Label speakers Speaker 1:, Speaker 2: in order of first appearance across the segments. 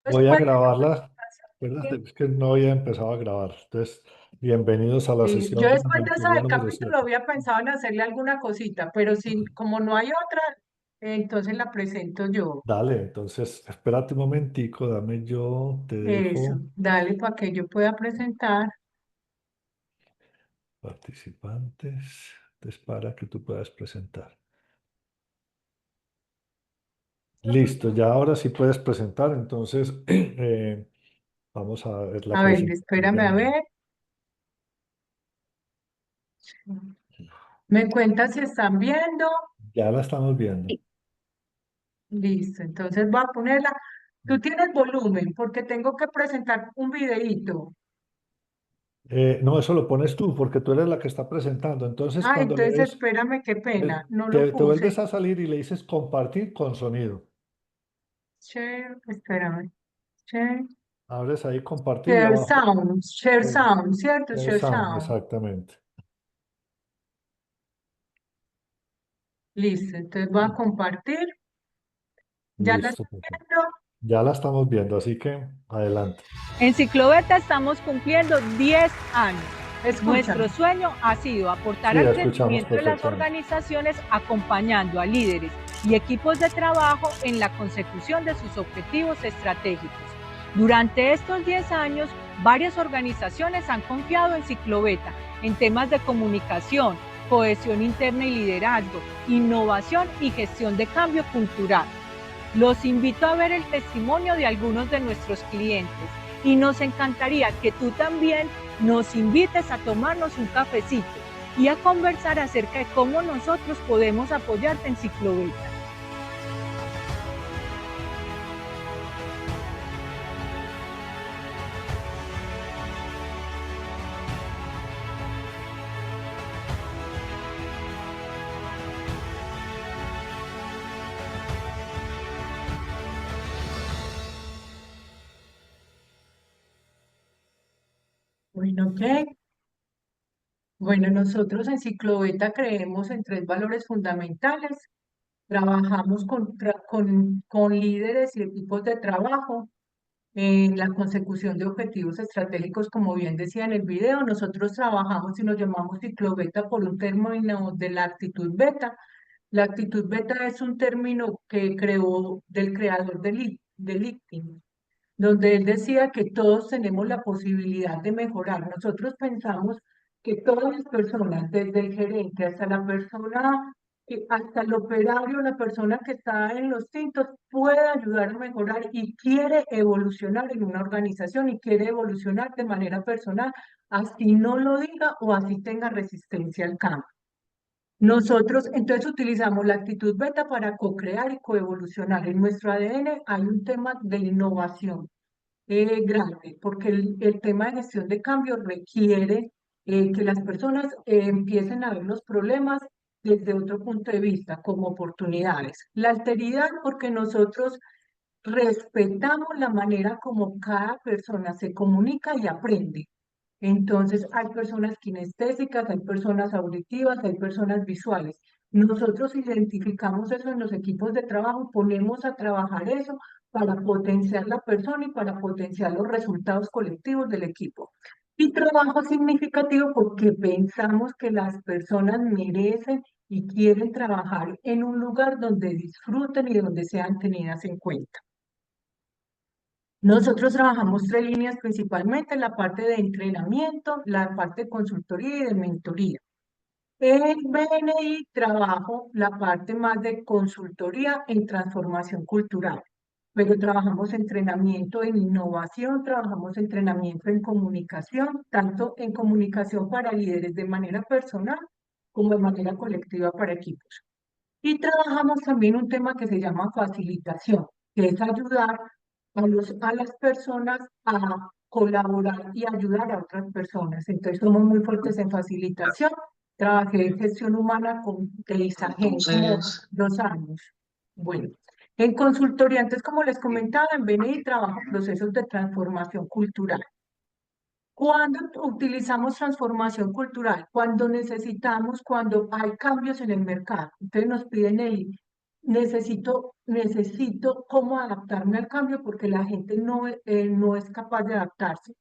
Speaker 1: Pues
Speaker 2: Voy a
Speaker 1: puede
Speaker 2: grabarla. Espérate, es que no había empezado a grabar. Entonces, bienvenidos a la
Speaker 1: sí, yo
Speaker 2: sesión de
Speaker 1: después de esa
Speaker 2: mentoría
Speaker 1: del
Speaker 2: número
Speaker 1: capítulo
Speaker 2: 7.
Speaker 1: había pensado en hacerle alguna cosita, pero como no hay otra, entonces la presento yo.
Speaker 2: Dale, entonces, espérate un momentico, dame yo, te
Speaker 1: Eso,
Speaker 2: dejo
Speaker 1: dale para que yo pueda presentar.
Speaker 2: participantes, entonces para que tú puedas presentar. Listo, ya ahora sí puedes presentar, entonces vamos a ver la
Speaker 1: A ver,
Speaker 2: presentación
Speaker 1: espérame
Speaker 2: de
Speaker 1: a
Speaker 2: nuevo.
Speaker 1: ver. ¿Me cuentas si están viendo?
Speaker 2: Ya la estamos viendo.
Speaker 1: Listo, entonces voy a ponerla. Tú tienes volumen porque tengo que presentar un videíto.
Speaker 2: No, eso lo pones tú porque tú eres la que está presentando. Entonces,
Speaker 1: Ah,
Speaker 2: cuando le
Speaker 1: entonces
Speaker 2: des
Speaker 1: espérame, qué
Speaker 2: Te,
Speaker 1: pena, no lo
Speaker 2: te vuelves
Speaker 1: puse.
Speaker 2: a salir y le dices compartir con sonido.
Speaker 1: Share, espérame. Share,
Speaker 2: Abres ahí compartir y abajo
Speaker 1: share
Speaker 2: eh,
Speaker 1: sound, ¿cierto?
Speaker 2: share
Speaker 1: Share
Speaker 2: sound,
Speaker 1: sound.
Speaker 2: exactamente.
Speaker 1: Listo, entonces voy a compartir. ¿Ya la
Speaker 2: Listo,
Speaker 1: están
Speaker 2: perfecto.
Speaker 1: viendo?
Speaker 2: Ya la estamos viendo, así que adelante.
Speaker 3: En Cicloveta estamos cumpliendo 10 años.
Speaker 1: Escuchan.
Speaker 3: Nuestro sueño ha sido aportar
Speaker 2: Sí,
Speaker 3: al
Speaker 2: escuchamos
Speaker 3: crecimiento de las
Speaker 2: perfectamente.
Speaker 3: organizaciones acompañando a líderes y equipos de trabajo en la consecución de sus objetivos estratégicos. Durante estos 10 años, varias organizaciones han confiado en Cicloveta en temas de comunicación, cohesión interna y liderazgo, innovación y gestión de cambio cultural. Los invito a ver el testimonio de algunos de nuestros clientes y nos encantaría que tú también nos invites a tomarnos un cafecito y a conversar acerca de cómo nosotros podemos apoyarte en Cicloveta.
Speaker 1: Bueno, ok. Bueno, nosotros en Cicloveta creemos en tres valores fundamentales. Trabajamos con líderes y equipos de trabajo en la consecución de objetivos estratégicos, como bien decía en el video. Nosotros trabajamos y nos llamamos Cicloveta por un término de la actitud beta. La actitud beta es un término que creó del creador de LinkedIn, donde él decía que todos tenemos la posibilidad de mejorar. Nosotros pensamos que todas las personas, desde el gerente hasta la persona, hasta el operario, la persona que está en los tintos, puede ayudar a mejorar y quiere evolucionar en una organización y quiere evolucionar de manera personal, así no lo diga o así tenga resistencia al cambio. Nosotros entonces utilizamos la actitud beta para co-crear y coevolucionar. En nuestro ADN hay un tema de innovación grande, porque el tema de gestión de cambio requiere que las personas empiecen a ver los problemas desde otro punto de vista, como oportunidades. La alteridad, porque nosotros respetamos la manera como cada persona se comunica y aprende. Entonces, hay personas kinestésicas, hay personas auditivas, hay personas visuales. Nosotros identificamos eso en los equipos de trabajo, ponemos a trabajar eso para potenciar la persona y para potenciar los resultados colectivos del equipo. Y trabajo significativo porque pensamos que las personas merecen y quieren trabajar en un lugar donde disfruten y donde sean tenidas en cuenta. Nosotros trabajamos tres líneas principalmente, la parte de entrenamiento, la parte de consultoría y de mentoría. En BNI trabajo la parte más de consultoría en transformación cultural, pero trabajamos entrenamiento en innovación, trabajamos entrenamiento en comunicación, tanto en comunicación para líderes de manera personal como de manera colectiva para equipos. Y trabajamos también un tema que se llama facilitación, que es ayudar a las personas a colaborar y ayudar a otras personas. Entonces somos muy fuertes en facilitación. Trabajé en gestión humana con Isagen como 2 años. Bueno, en consultoría, entonces como les comentaba, en BNI trabajo procesos de transformación cultural. ¿Cuándo utilizamos transformación cultural? Cuando necesitamos, cuando hay cambios en el mercado. Entonces nos piden necesito cómo adaptarme al cambio porque la gente no es capaz de adaptarse.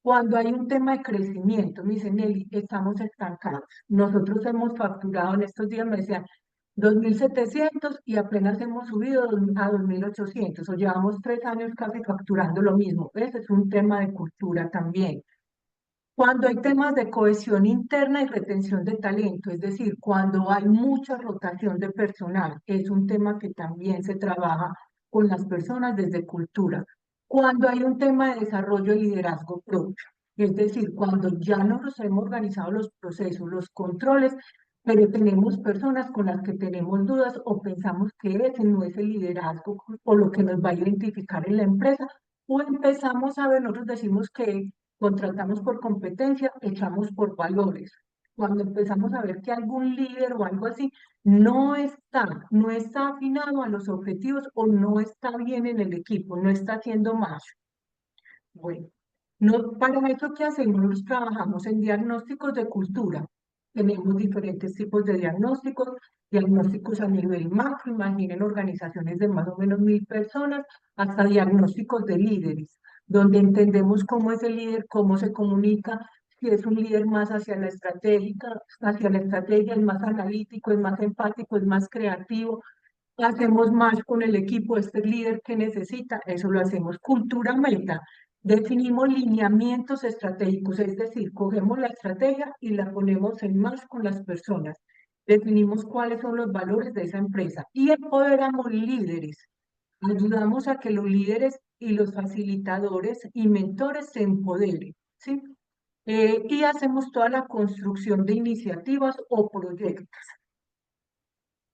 Speaker 1: Cuando hay un tema de crecimiento, me dicen, Nelly, estamos estancados. Nosotros hemos facturado en estos días, me decían, 2.700 y apenas hemos subido a 2.800, o llevamos 3 años casi facturando lo mismo. Ese es un tema de cultura también. Cuando hay temas de cohesión interna y retención de talento, es decir, cuando hay mucha rotación de personal, es un tema que también se trabaja con las personas desde cultura. Cuando hay un tema de desarrollo de liderazgo propio, es decir, cuando ya nos hemos organizado los procesos, los controles, pero tenemos personas con las que tenemos dudas o pensamos que ese no es el liderazgo o lo que nos va a identificar en la empresa, o empezamos a ver, nosotros decimos que contratamos por competencia, echamos por valores. Cuando empezamos a ver que algún líder o algo así no está afinado a los objetivos o no está bien en el equipo, no está haciendo más. Bueno, no, para eso que hacemos, nosotros trabajamos en diagnósticos de cultura. Tenemos diferentes tipos de diagnósticos, diagnósticos a nivel macro, imaginen organizaciones de más o menos 1.000 personas, hasta diagnósticos de líderes, donde entendemos cómo es el líder, cómo se comunica, si es un líder más hacia la estrategia, es más analítico, es más empático, es más creativo, hacemos más con el equipo, este líder que necesita, eso lo hacemos. Cultura meta, definimos lineamientos estratégicos, es decir, cogemos la estrategia y la ponemos en más con las personas. Definimos cuáles son los valores de esa empresa y empoderamos líderes. Ayudamos a que los líderes y los facilitadores y mentores se empoderen, ¿sí? Y hacemos toda la construcción de iniciativas o proyectos.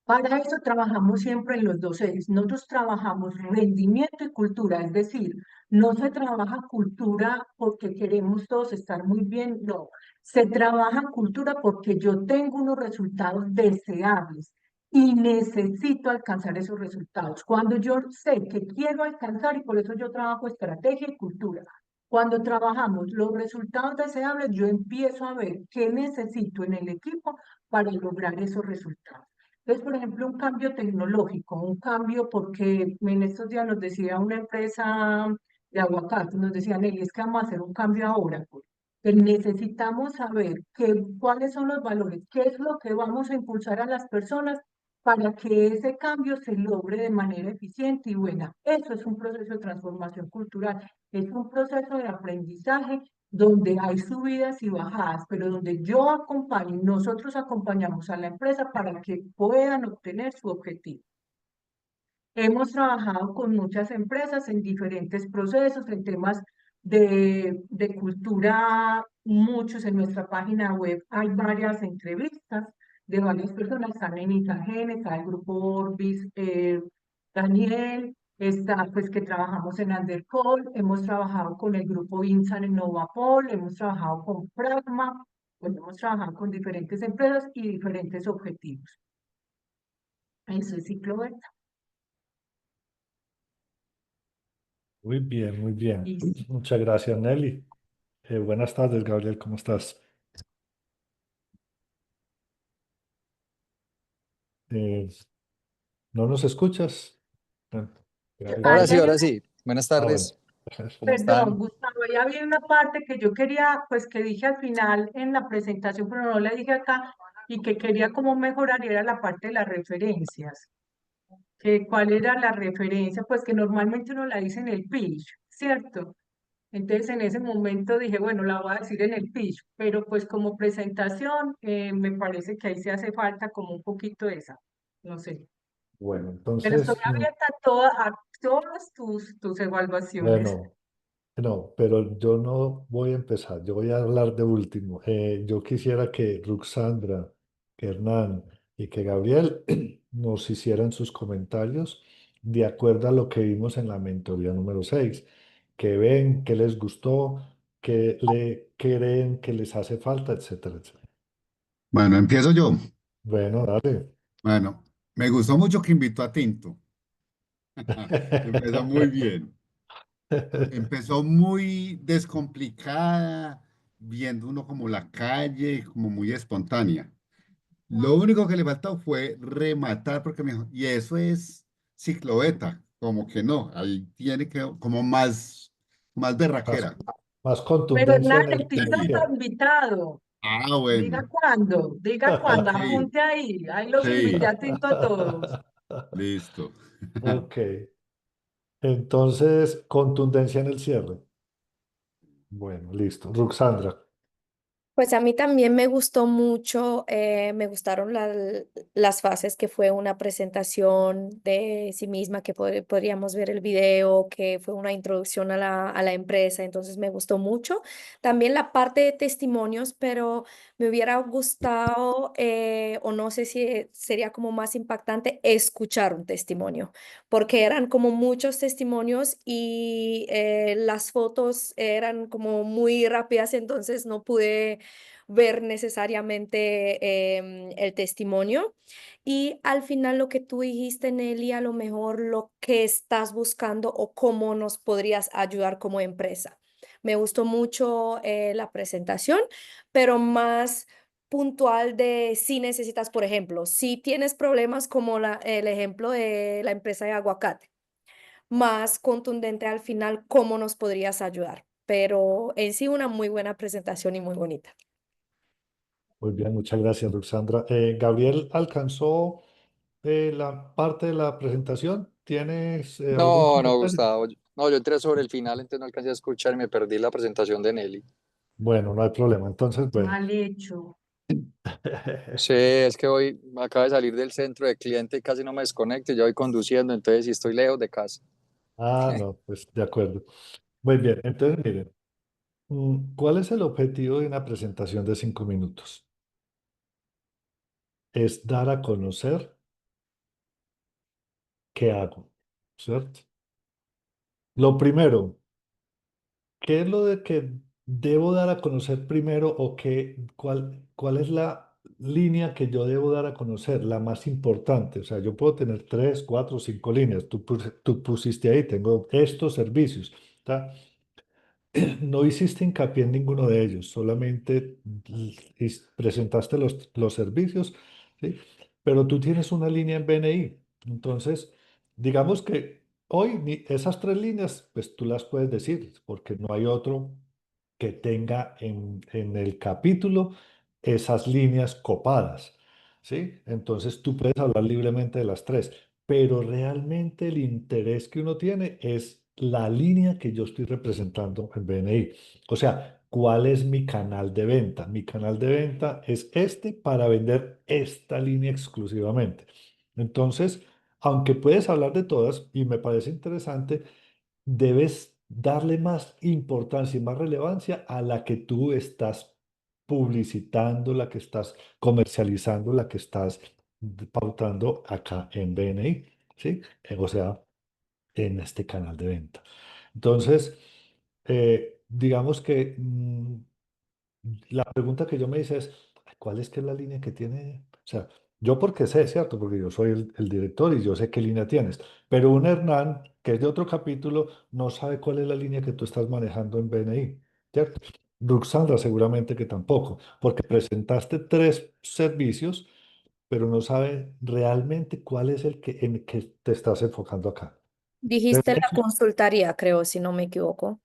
Speaker 1: Para eso trabajamos siempre en los dos ejes. Nosotros trabajamos rendimiento y cultura, es decir, no se trabaja cultura porque queremos todos estar muy bien, no. Se trabaja cultura porque yo tengo unos resultados deseables y necesito alcanzar esos resultados. Cuando yo sé que quiero alcanzar, y por eso yo trabajo estrategia y cultura, cuando trabajamos los resultados deseables, yo empiezo a ver qué necesito en el equipo para lograr esos resultados. Entonces, por ejemplo, un cambio tecnológico, un cambio porque en estos días nos decía una empresa de aguacate, nos decía, Nelly, es que vamos a hacer un cambio ahora, pues. Que necesitamos saber cuáles son los valores, qué es lo que vamos a impulsar a las personas para que ese cambio se logre de manera eficiente y buena. Eso es un proceso de transformación cultural, es un proceso de aprendizaje donde hay subidas y bajadas, pero donde yo acompaño, nosotros acompañamos a la empresa para que puedan obtener su objetivo. Hemos trabajado con muchas empresas en diferentes procesos, en temas de cultura, muchos en nuestra página web hay varias entrevistas de varias personas, están en Itagen, está el grupo Orbis, Daniel, está pues que trabajamos en Undercall, hemos trabajado con el grupo Insan en Novapol, hemos trabajado con Pragma, pues hemos trabajado con diferentes empresas y diferentes objetivos. Eso es ciclo beta.
Speaker 2: Muy bien, muy bien.
Speaker 1: Listo.
Speaker 2: Muchas gracias, Nelly. Buenas tardes, Gabriel, ¿cómo estás? Eh, ¿No nos escuchas? Ah, Gabriel.
Speaker 1: Ahí hay
Speaker 4: Ahora sí. Buenas
Speaker 2: Bueno.
Speaker 4: tardes. ¿Cómo
Speaker 1: Perdón,
Speaker 4: están?
Speaker 1: Gustavo, ya había una parte que yo quería, pues que dije al final en la presentación, pero no la dije acá, y que quería como mejorar, y era la parte de las referencias. Que cuál era la referencia, pues que normalmente uno la dice en el pitch, ¿cierto? Entonces en ese momento dije, bueno, la voy a decir en el pitch, pero pues como presentación me parece que ahí se hace falta como un poquito esa, no sé.
Speaker 2: Bueno,
Speaker 1: Pero estoy
Speaker 2: entonces,
Speaker 1: abierta a todas tus evaluaciones.
Speaker 2: bueno, no, pero yo no voy a empezar, yo voy a hablar de último. Yo quisiera que Ruxandra, que Hernán y que Gabriel nos hicieran sus comentarios de acuerdo a lo que vimos en la mentoría número 6, que ven, que les gustó, que le creen que les hace falta, etcétera, etcétera.
Speaker 5: Bueno, empiezo yo.
Speaker 2: Bueno, dale.
Speaker 5: Bueno, me gustó mucho que invitó a Tinto. Empezó muy bien. Empezó muy descomplicada, viendo uno como la calle, como muy espontánea. Lo único que le faltó fue rematar, porque me dijo, y eso es cicloveta, como que no, ahí tiene que, como más
Speaker 2: Más,
Speaker 5: berraquera.
Speaker 2: más
Speaker 1: Pero
Speaker 2: contundencia
Speaker 1: Hernán,
Speaker 2: en
Speaker 1: el
Speaker 2: en
Speaker 1: tinto
Speaker 2: el
Speaker 5: Sí.
Speaker 1: está
Speaker 2: cierre.
Speaker 1: invitado.
Speaker 5: Ah, bueno,
Speaker 1: Diga cuándo,
Speaker 5: sí,
Speaker 1: apunte ahí. Ahí los invité
Speaker 5: sí,
Speaker 1: a tinto a todos.
Speaker 5: listo.
Speaker 2: Ok, entonces contundencia en el cierre. Bueno, listo. Ruxandra.
Speaker 4: Pues a mí también me gustó mucho, me gustaron las fases que fue una presentación de sí misma, que podríamos ver el video, que fue una introducción a a la empresa, entonces me gustó mucho. También la parte de testimonios, pero me hubiera gustado, o no sé si sería como más impactante, escuchar un testimonio, porque eran como muchos testimonios y las fotos eran como muy rápidas, entonces no pude ver necesariamente el testimonio. Y al final lo que tú dijiste, Nelly, a lo mejor lo que estás buscando o cómo nos podrías ayudar como empresa. Me gustó mucho la presentación, pero más puntual de si necesitas, por ejemplo, si tienes problemas como el ejemplo de la empresa de aguacate, más contundente al final, cómo nos podrías ayudar. Pero en sí una muy buena presentación y muy bonita.
Speaker 2: Muy bien, muchas gracias, Ruxandra. ¿Gabriel alcanzó la parte de la presentación? ¿Tienes algún
Speaker 6: No, no,
Speaker 2: comentario?
Speaker 6: Gustavo. No, yo entré sobre el final, entonces no alcancé a escuchar y me perdí la presentación de Nelly.
Speaker 2: Bueno, no hay problema. Entonces, bueno.
Speaker 1: Mal hecho.
Speaker 6: Sí, es que hoy acabo de salir del centro de cliente y casi no me desconecto, ya voy conduciendo, entonces sí estoy lejos de casa.
Speaker 2: Ah, no, pues de acuerdo. Muy bien, entonces miren, ¿cuál es el objetivo de una presentación de 5 minutos? Es dar a conocer qué hago, ¿cierto? Lo primero, ¿qué es lo de que debo dar a conocer primero o cuál es la línea que yo debo dar a conocer, la más importante? O sea, yo puedo tener 3, 4, 5 líneas. Tú pusiste ahí, tengo estos servicios. ¿Tá? No hiciste hincapié en ninguno de ellos, solamente presentaste los servicios, ¿sí? Pero tú tienes una línea en BNI. Entonces, digamos que hoy esas 3 líneas, pues tú las puedes decir, porque no hay otro que tenga en el capítulo esas líneas copadas, ¿sí? Entonces tú puedes hablar libremente de las 3, pero realmente el interés que uno tiene es la línea que yo estoy representando en BNI. O sea, ¿cuál es mi canal de venta? Mi canal de venta es este para vender esta línea exclusivamente. Entonces, aunque puedes hablar de todas y me parece interesante, debes darle más importancia y más relevancia a la que tú estás publicitando, la que estás comercializando, la que estás pautando acá en BNI, ¿sí? O sea, en este canal de venta. Entonces, digamos que la pregunta que yo me hice es, ¿cuál es que es la línea que tiene? O sea, yo porque sé, ¿cierto? Porque yo soy el director y yo sé qué línea tienes, pero un Hernán, que es de otro capítulo, no sabe cuál es la línea que tú estás manejando en BNI, ¿cierto? Ruxandra seguramente que tampoco, porque presentaste 3 servicios, pero no sabe realmente cuál es en el que te estás enfocando acá.
Speaker 4: Dijiste
Speaker 2: Entonces,
Speaker 4: la consultaría, creo, si no me equivoco,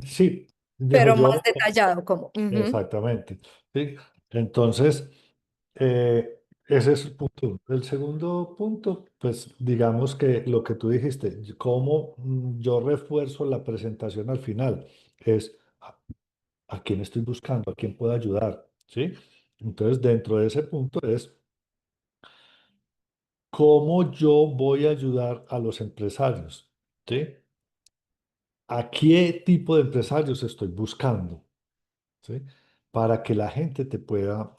Speaker 2: sí, dijo
Speaker 4: pero más
Speaker 2: yo.
Speaker 4: detallado como. Ujú.
Speaker 2: Exactamente. ¿Sí? Entonces, ese es el punto uno. El segundo punto, pues digamos que lo que tú dijiste, cómo yo refuerzo la presentación al final, es a quién estoy buscando, a quién puedo ayudar, ¿sí? Entonces, dentro de ese punto es cómo yo voy a ayudar a los empresarios, ¿sí? ¿A qué tipo de empresarios estoy buscando? ¿Sí? Para que la gente te pueda...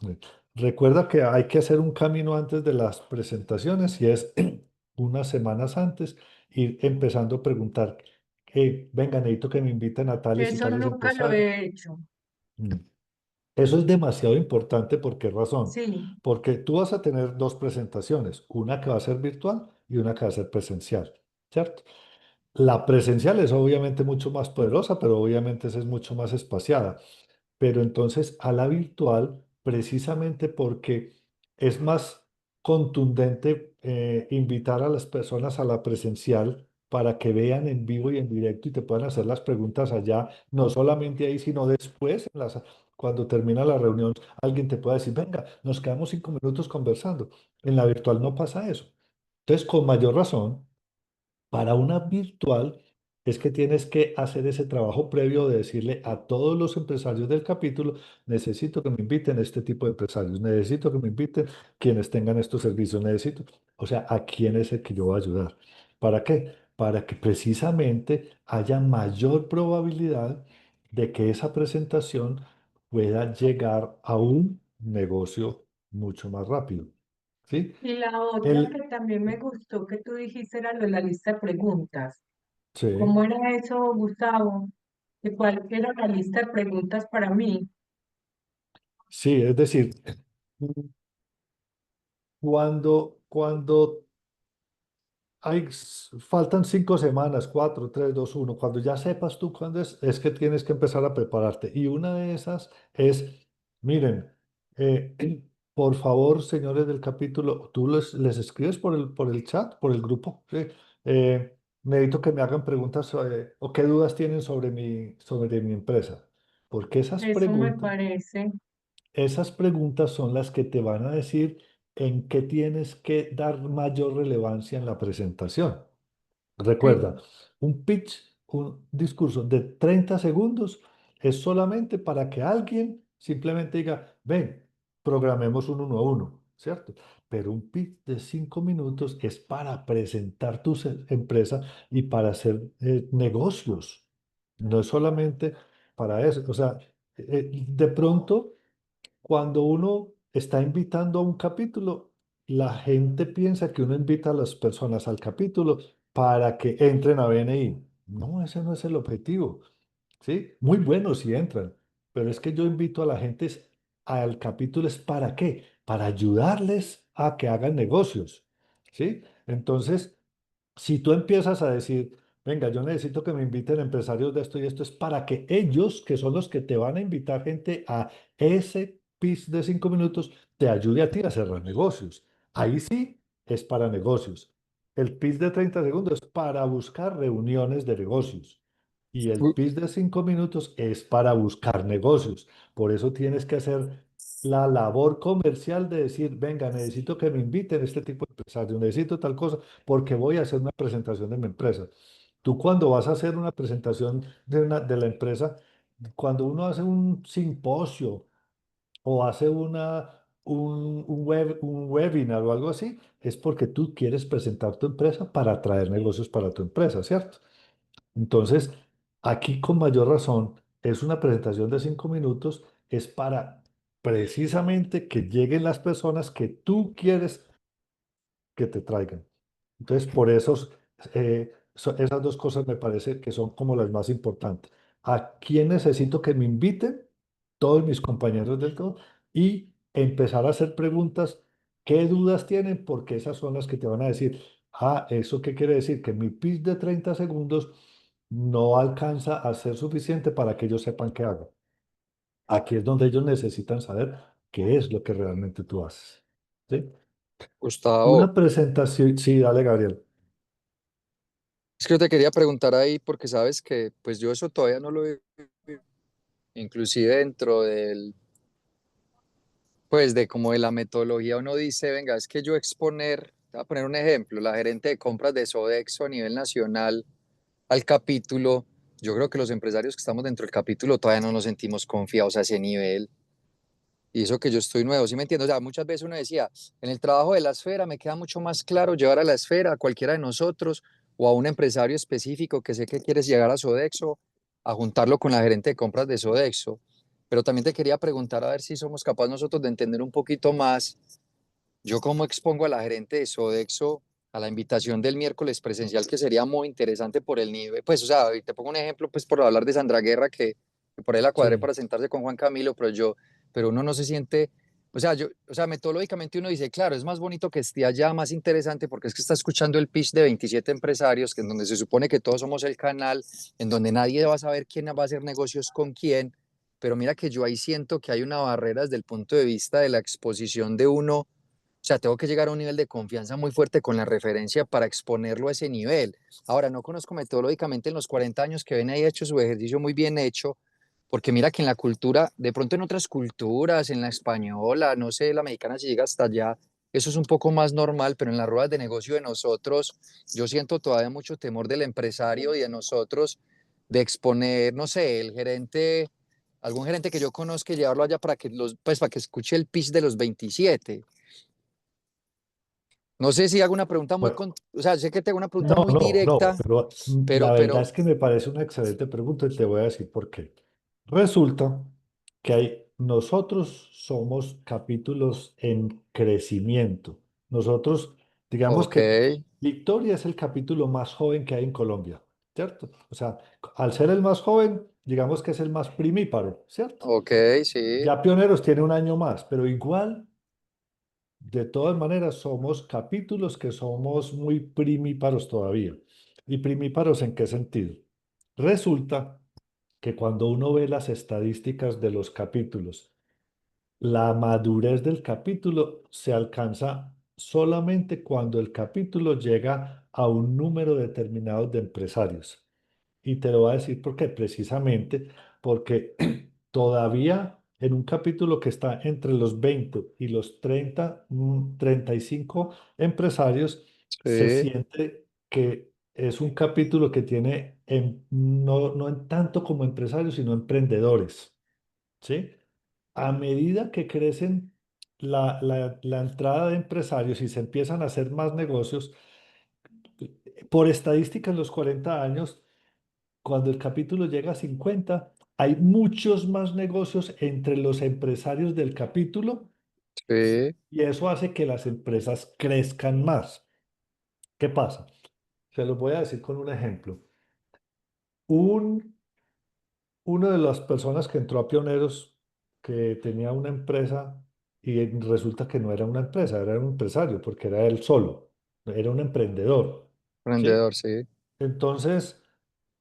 Speaker 2: Recuerda que hay que hacer un camino antes de las presentaciones y es unas semanas antes ir empezando a preguntar, venga, necesito que me inviten a tales y
Speaker 1: Eso
Speaker 2: tales
Speaker 1: nunca lo
Speaker 2: empresarios.
Speaker 1: he hecho.
Speaker 2: Mm. Eso es demasiado importante. ¿Por qué razón?
Speaker 1: Sí,
Speaker 2: Porque tú vas a tener 2 presentaciones, una que va a ser virtual y una que va a ser presencial, ¿cierto? La presencial es obviamente mucho más poderosa, pero obviamente esa es mucho más espaciada. Pero entonces a la virtual, precisamente porque es más contundente invitar a las personas a la presencial para que vean en vivo y en directo y te puedan hacer las preguntas allá, no solamente ahí, sino después, cuando termina la reunión, alguien te puede decir, venga, nos quedamos 5 minutos conversando. En la virtual no pasa eso. Entonces, con mayor razón, para una virtual es que tienes que hacer ese trabajo previo de decirle a todos los empresarios del capítulo, necesito que me inviten a este tipo de empresarios, necesito que me inviten quienes tengan estos servicios, necesito, o sea, a quién es el que yo voy a ayudar. ¿Para qué? Para que precisamente haya mayor probabilidad de que esa presentación pueda llegar a un negocio mucho más rápido. ¿Sí?
Speaker 1: Y la otra que
Speaker 2: El,
Speaker 1: también me gustó que tú dijiste era lo de la lista de preguntas.
Speaker 2: sí.
Speaker 1: ¿Cómo era eso, Gustavo? ¿De cuál era la lista de preguntas para mí?
Speaker 2: Sí, es decir, cuando faltan 5 semanas, 4, 3, 2, 1, cuando ya sepas tú cuándo es que tienes que empezar a prepararte. Y una de esas es, miren, eh, por favor, señores del capítulo, tú les escribes por el chat, por el grupo, ¿sí? Necesito que me hagan preguntas o qué dudas tienen sobre mi empresa. Porque esas
Speaker 1: Eso me
Speaker 2: preguntas
Speaker 1: parece.
Speaker 2: Esas preguntas son las que te van a decir en qué tienes que dar mayor relevancia en la presentación. Recuerda,
Speaker 1: Sí,
Speaker 2: un pitch, un discurso de 30 segundos es solamente para que alguien simplemente diga, ven, programemos un 1 a 1, ¿cierto? Pero un pitch de 5 minutos es para presentar tu empresa y para hacer negocios. No es solamente para eso. O sea, de pronto cuando uno está invitando a un capítulo, la gente piensa que uno invita a las personas al capítulo para que entren a BNI. No, ese no es el objetivo. ¿Sí? Muy bueno si entran, pero es que yo invito a la gente al capítulo es ¿para qué? Para ayudarles a que hagan negocios. ¿Sí? Entonces, si tú empiezas a decir, venga, yo necesito que me inviten empresarios de esto y esto, es para que ellos, que son los que te van a invitar gente a ese pitch de 5 minutos, te ayude a ti a cerrar negocios. Ahí sí es para negocios. El pitch de 30 segundos es para buscar reuniones de negocios. Y el
Speaker 6: U-
Speaker 2: pitch de 5 minutos es para buscar negocios. Por eso tienes que hacer la labor comercial de decir, venga, necesito que me inviten a este tipo de empresarios, necesito tal cosa porque voy a hacer una presentación de mi empresa. Tú cuando vas a hacer una presentación de la empresa, cuando uno hace un simposio o hace un webinar o algo así, es porque tú quieres presentar tu empresa para atraer negocios para tu empresa, ¿cierto? Entonces, aquí con mayor razón, es una presentación de 5 minutos, es para precisamente que lleguen las personas que tú quieres que te traigan. Entonces, por eso, esas dos cosas me parece que son como las más importantes. ¿A quién necesito que me inviten? Todos mis compañeros del todo. Y empezar a hacer preguntas. ¿Qué dudas tienen? Porque esas son las que te van a decir, ¿eso qué quiere decir? Que mi pitch de 30 segundos no alcanza a ser suficiente para que ellos sepan qué hago. Aquí es donde ellos necesitan saber qué es lo que realmente tú haces. ¿Sí?
Speaker 6: Gustavo,
Speaker 2: Una presentación, sí, dale, Gabriel.
Speaker 6: es que yo te quería preguntar ahí porque sabes que pues yo eso todavía no lo he, inclusive dentro del, pues de como de la metodología uno dice, venga, es que yo exponer, te voy a poner un ejemplo, la gerente de compras de Sodexo a nivel nacional al capítulo, yo creo que los empresarios que estamos dentro del capítulo todavía no nos sentimos confiados a ese nivel. Y eso que yo estoy nuevo, ¿sí me entiendo? O sea, muchas veces uno decía, en el trabajo de la esfera me queda mucho más claro llevar a la esfera a cualquiera de nosotros o a un empresario específico que sé que quieres llegar a Sodexo, a juntarlo con la gerente de compras de Sodexo. Pero también te quería preguntar a ver si somos capaces nosotros de entender un poquito más. Yo cómo expongo a la gerente de Sodexo a la invitación del miércoles presencial, que sería muy interesante por el nivel. Pues, o sea, y te pongo un ejemplo, pues por hablar de Sandra Guerra, que por ahí la cuadré
Speaker 2: Sí.
Speaker 6: para sentarse con Juan Camilo, pero uno no se siente, o sea, metodológicamente uno dice, claro, es más bonito que esté allá, más interesante, porque es que está escuchando el pitch de 27 empresarios, que en donde se supone que todos somos el canal, en donde nadie va a saber quién va a hacer negocios con quién, pero mira que yo ahí siento que hay una barrera desde el punto de vista de la exposición de uno O sea, tengo que llegar a un nivel de confianza muy fuerte con la referencia para exponerlo a ese nivel. Ahora, no conozco metodológicamente en los 40 años que ven ahí hecho su ejercicio muy bien hecho, porque mira que en la cultura, de pronto en otras culturas, en la española, no sé, la mexicana si llega hasta allá, eso es un poco más normal, pero en las ruedas de negocio de nosotros, yo siento todavía mucho temor del empresario y de nosotros de exponer, no sé, el gerente, algún gerente que yo conozca y llevarlo allá para que pues para que escuche el pitch de los 27. No sé si hago una pregunta
Speaker 2: Bueno,
Speaker 6: o sea, sé que te hago una pregunta
Speaker 2: no,
Speaker 6: muy
Speaker 2: no,
Speaker 6: directa,
Speaker 2: pero
Speaker 6: pero,
Speaker 2: la verdad
Speaker 6: pero,
Speaker 2: es que me parece una excelente pregunta y te voy a decir por qué. Resulta que nosotros somos capítulos en crecimiento. Nosotros, digamos
Speaker 6: ok,
Speaker 2: que Victoria es el capítulo más joven que hay en Colombia, ¿cierto? O sea, al ser el más joven, digamos que es el más primíparo, ¿cierto?
Speaker 6: ok, sí,
Speaker 2: Ya Pioneros tiene un año más, pero igual, de todas maneras, somos capítulos que somos muy primíparos todavía. ¿Y primíparos en qué sentido? Resulta que cuando uno ve las estadísticas de los capítulos, la madurez del capítulo se alcanza solamente cuando el capítulo llega a un número determinado de empresarios. Y te lo voy a decir por qué. Precisamente porque todavía en un capítulo que está entre los 20 y los 35 empresarios, se
Speaker 6: sí,
Speaker 2: siente que es un capítulo que tiene no en tanto como empresarios, sino emprendedores. ¿Sí? A medida que crecen la entrada de empresarios y se empiezan a hacer más negocios, por estadística en los 40 años, cuando el capítulo llega a 50, hay muchos más negocios entre los empresarios del capítulo
Speaker 6: sí,
Speaker 2: y eso hace que las empresas crezcan más. ¿Qué pasa? Se los voy a decir con un ejemplo. Un, Una de las personas que entró a Pioneros, que tenía una empresa y resulta que no era una empresa, era un empresario porque era él solo, era un emprendedor, ¿sí?
Speaker 6: emprendedor, sí.
Speaker 2: Entonces,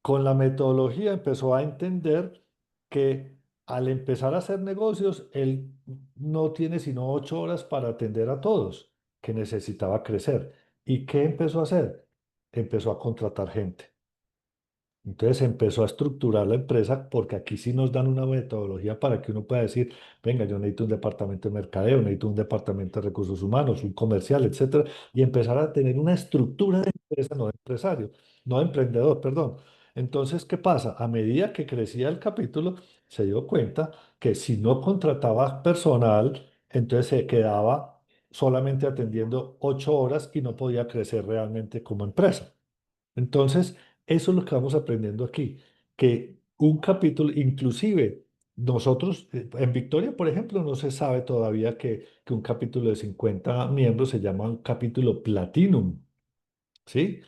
Speaker 2: con la metodología empezó a entender que al empezar a hacer negocios, él no tiene sino 8 horas para atender a todos, que necesitaba crecer. ¿Y qué empezó a hacer? Empezó a contratar gente. Entonces empezó a estructurar la empresa porque aquí sí nos dan una metodología para que uno pueda decir, venga, yo necesito un departamento de mercadeo, necesito un departamento de recursos humanos, un comercial, etcétera, y empezar a tener una estructura de empresa, no de empresario, no de emprendedor, perdón. Entonces, ¿qué pasa? A medida que crecía el capítulo, se dio cuenta que si no contrataba personal, entonces se quedaba solamente atendiendo 8 horas y no podía crecer realmente como empresa. Entonces, eso es lo que vamos aprendiendo aquí, que un capítulo, inclusive nosotros, en Victoria, por ejemplo, no se sabe todavía que un capítulo de 50 miembros se llama un capítulo Platinum, ¿sí?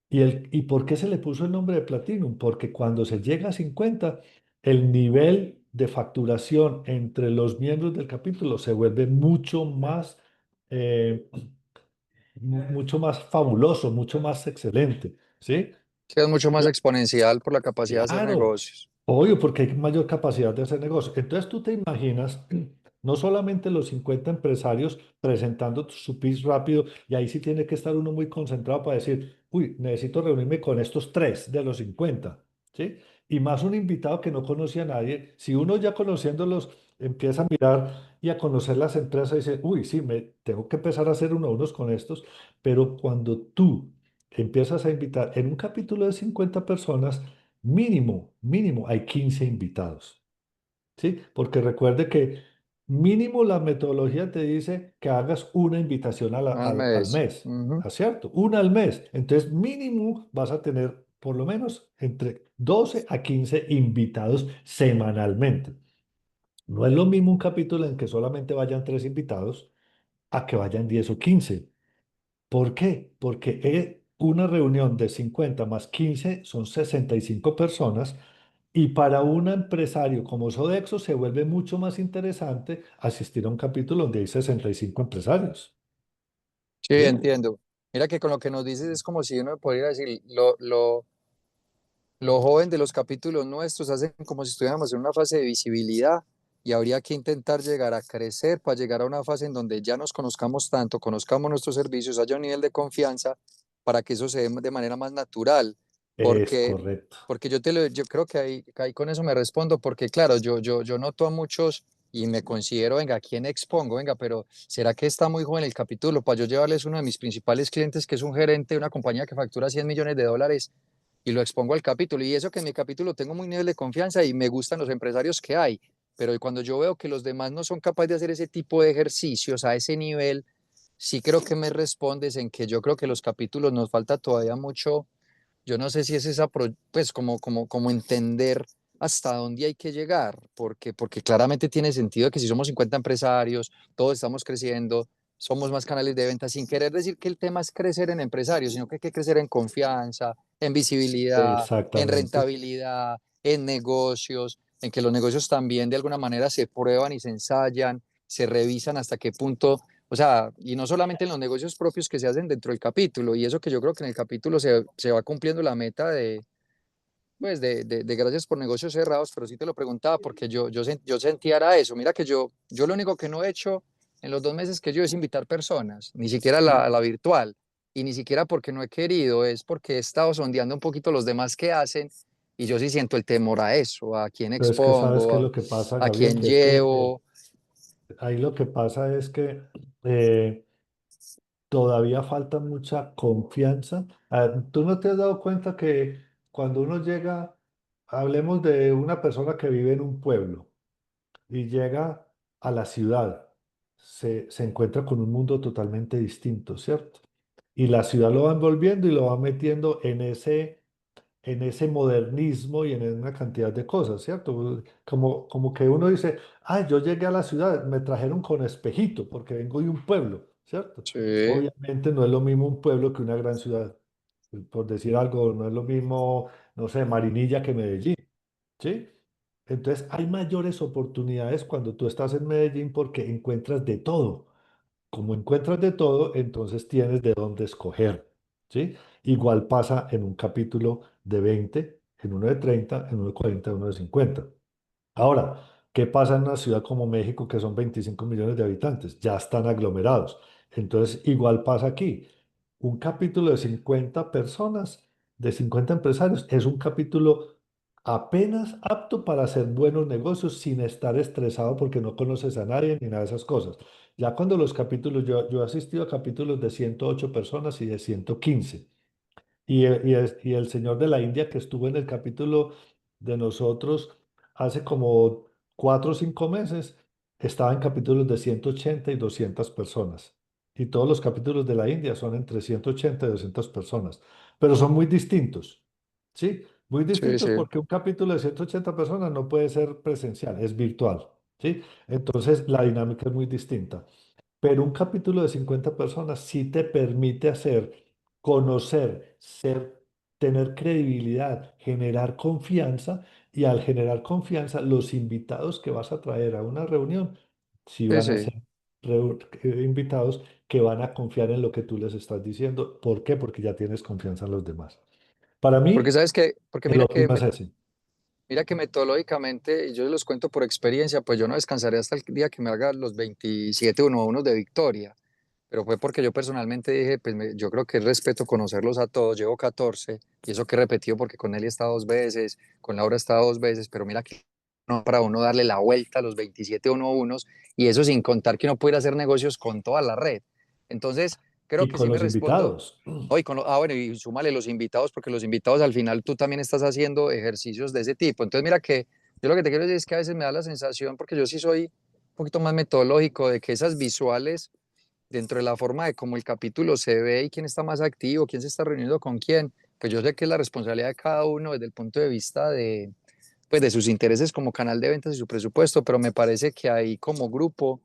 Speaker 2: ¿Y por qué se le puso el nombre de Platinum? Porque cuando se llega a 50, el nivel de facturación entre los miembros del capítulo se vuelve eh, mucho más fabuloso, mucho más excelente, ¿sí?
Speaker 6: Sí, es mucho más exponencial por la capacidad de hacer
Speaker 2: Claro,
Speaker 6: negocios.
Speaker 2: obvio, porque hay mayor capacidad de hacer negocio. Entonces tú te imaginas no solamente los 50 empresarios presentando su pitch rápido, y ahí sí tiene que estar uno muy concentrado para decir, uy, necesito reunirme con estos tres de los 50, ¿sí? Y más un invitado que no conoce a nadie, si uno ya conociéndolos empieza a mirar y a conocer las empresas y dice, uy, sí, tengo que empezar a hacer uno a unos con estos, pero cuando tú empiezas a invitar en un capítulo de 50 personas, mínimo, mínimo, hay 15 invitados, ¿sí? Porque recuerde que mínimo la metodología te dice que hagas una invitación
Speaker 6: Al
Speaker 2: al
Speaker 6: mes.
Speaker 2: mes,
Speaker 6: Ujú.
Speaker 2: ¿no es cierto? Una al mes. Entonces, mínimo vas a tener por lo menos entre 12 a 15 invitados semanalmente. No es lo mismo un capítulo en que solamente vayan 3 invitados a que vayan 10 o 15. ¿Por qué? Porque una reunión de 50 más 15 son 65 personas y para un empresario como Sodexo se vuelve mucho más interesante asistir a un capítulo donde hay 65 empresarios.
Speaker 6: Sí,
Speaker 2: ¿Sí?
Speaker 6: entiendo. Mira que con lo que nos dices es como si uno podría decir, lo joven de los capítulos nuestros hacen como si estuviéramos en una fase de visibilidad y habría que intentar llegar a crecer para llegar a una fase en donde ya nos conozcamos tanto, conozcamos nuestros servicios, haya un nivel de confianza para que eso se dé de manera más natural,
Speaker 2: Es
Speaker 6: porque,
Speaker 2: correcto.
Speaker 6: porque yo creo que ahí con eso me respondo, porque claro, yo noto a muchos y me considero, venga, ¿a quién expongo? Venga, pero ¿será que está muy joven el capítulo para yo llevarles uno de mis principales clientes, que es un gerente de una compañía que factura $100 millones, y lo expongo al capítulo? Y eso que en mi capítulo tengo muy nivel de confianza y me gustan los empresarios que hay, pero cuando yo veo que los demás no son capaces de hacer ese tipo de ejercicios a ese nivel, sí creo que me respondes en que yo creo que los capítulos nos falta todavía mucho. Yo no sé si es esa, pues como entender hasta dónde hay que llegar, porque claramente tiene sentido que si somos 50 empresarios, todos estamos creciendo, somos más canales de venta, sin querer decir que el tema es crecer en empresarios, sino que hay que crecer en confianza, en visibilidad, en
Speaker 2: Exactamente.
Speaker 6: rentabilidad, en negocios, en que los negocios también de alguna manera se prueban y se ensayan, se revisan hasta qué punto, o sea, y no solamente en los negocios propios que se hacen dentro del capítulo, y eso que yo creo que en el capítulo se va cumpliendo la meta de, pues, de gracias por negocios cerrados, pero sí te lo preguntaba porque yo sentía era eso. Mira que yo lo único que no he hecho en los 2 meses que yo es invitar personas, ni siquiera a la virtual, y ni siquiera porque no he querido, es porque he estado sondeando un poquito los demás que hacen, y yo sí siento el temor a eso, a quién
Speaker 2: Pero es que sabes qué es
Speaker 6: expongo,
Speaker 2: lo que pasa,
Speaker 6: a
Speaker 2: Gabriel,
Speaker 6: quién
Speaker 2: que es que
Speaker 6: llevo.
Speaker 2: ahí lo que pasa es que eh, todavía falta mucha confianza. ¿Tú no te has dado cuenta que cuando uno llega, hablemos de una persona que vive en un pueblo y llega a la ciudad, se encuentra con un mundo totalmente distinto, ¿cierto? Y la ciudad lo va envolviendo y lo va metiendo en ese modernismo y en una cantidad de cosas, ¿cierto? Como que uno dice, ah, yo llegué a la ciudad, me trajeron con espejito porque vengo de un pueblo, ¿cierto?
Speaker 6: Sí,
Speaker 2: Obviamente no es lo mismo un pueblo que una gran ciudad. Por decir algo, no es lo mismo, no sé, Marinilla que Medellín, ¿sí? Entonces hay mayores oportunidades cuando tú estás en Medellín porque encuentras de todo. Como encuentras de todo, entonces tienes de dónde escoger, ¿sí? Igual pasa en un capítulo de 20, en uno de 30, en uno de 40, en uno de 50. Ahora, ¿qué pasa en una ciudad como México que son 25 millones de habitantes? Ya están aglomerados. Entonces, igual pasa aquí. Un capítulo de 50 personas, de 50 empresarios, es un capítulo apenas apto para hacer buenos negocios sin estar estresado porque no conoces a nadie ni nada de esas cosas. Ya cuando los capítulos, yo he asistido a capítulos de 108 personas y de 115. Y el señor de la India que estuvo en el capítulo de nosotros hace como 4 o 5 meses, estaba en capítulos de 180 y 200 personas. Y todos los capítulos de la India son entre 180 y 200 personas. Pero son muy distintos, ¿sí? Muy
Speaker 6: sí,
Speaker 2: distintos
Speaker 6: sí.
Speaker 2: porque un capítulo de 180 personas no puede ser presencial, es virtual, ¿sí? Entonces la dinámica es muy distinta. Pero un capítulo de 50 personas sí te permite hacer, conocer, ser, tener credibilidad, generar confianza y al generar confianza, los invitados que vas a traer a una reunión, sí
Speaker 6: Sí,
Speaker 2: van a
Speaker 6: sí.
Speaker 2: ser invitados que van a confiar en lo que tú les estás diciendo. ¿Por qué? Porque ya tienes confianza en los demás. Para
Speaker 6: Porque
Speaker 2: mí,
Speaker 6: sabes que, porque
Speaker 2: el óptimo es ese.
Speaker 6: mira que metodológicamente, y yo los cuento por experiencia, pues yo no descansaré hasta el día que me haga los 27 1-1 de victoria, pero fue porque yo personalmente dije, pues yo creo que es respeto conocerlos a todos, llevo 14, y eso que he repetido porque con él he estado 2 veces, con Laura he estado 2 veces, pero mira que no para uno darle la vuelta a los 27 1-1, y eso sin contar que uno pudiera hacer negocios con toda la red. Entonces, creo
Speaker 2: Y
Speaker 6: que
Speaker 2: con
Speaker 6: sí me
Speaker 2: los
Speaker 6: respondo.
Speaker 2: invitados.
Speaker 6: Hoy bueno, y súmale los invitados, porque los invitados al final tú también estás haciendo ejercicios de ese tipo. Entonces, mira que yo lo que te quiero decir es que a veces me da la sensación, porque yo sí soy un poquito más metodológico, de que esas visuales dentro de la forma de cómo el capítulo se ve y quién está más activo, quién se está reuniendo con quién, pues yo sé que es la responsabilidad de cada uno desde el punto de vista de, pues de sus intereses como canal de ventas y su presupuesto, pero me parece que ahí como grupo,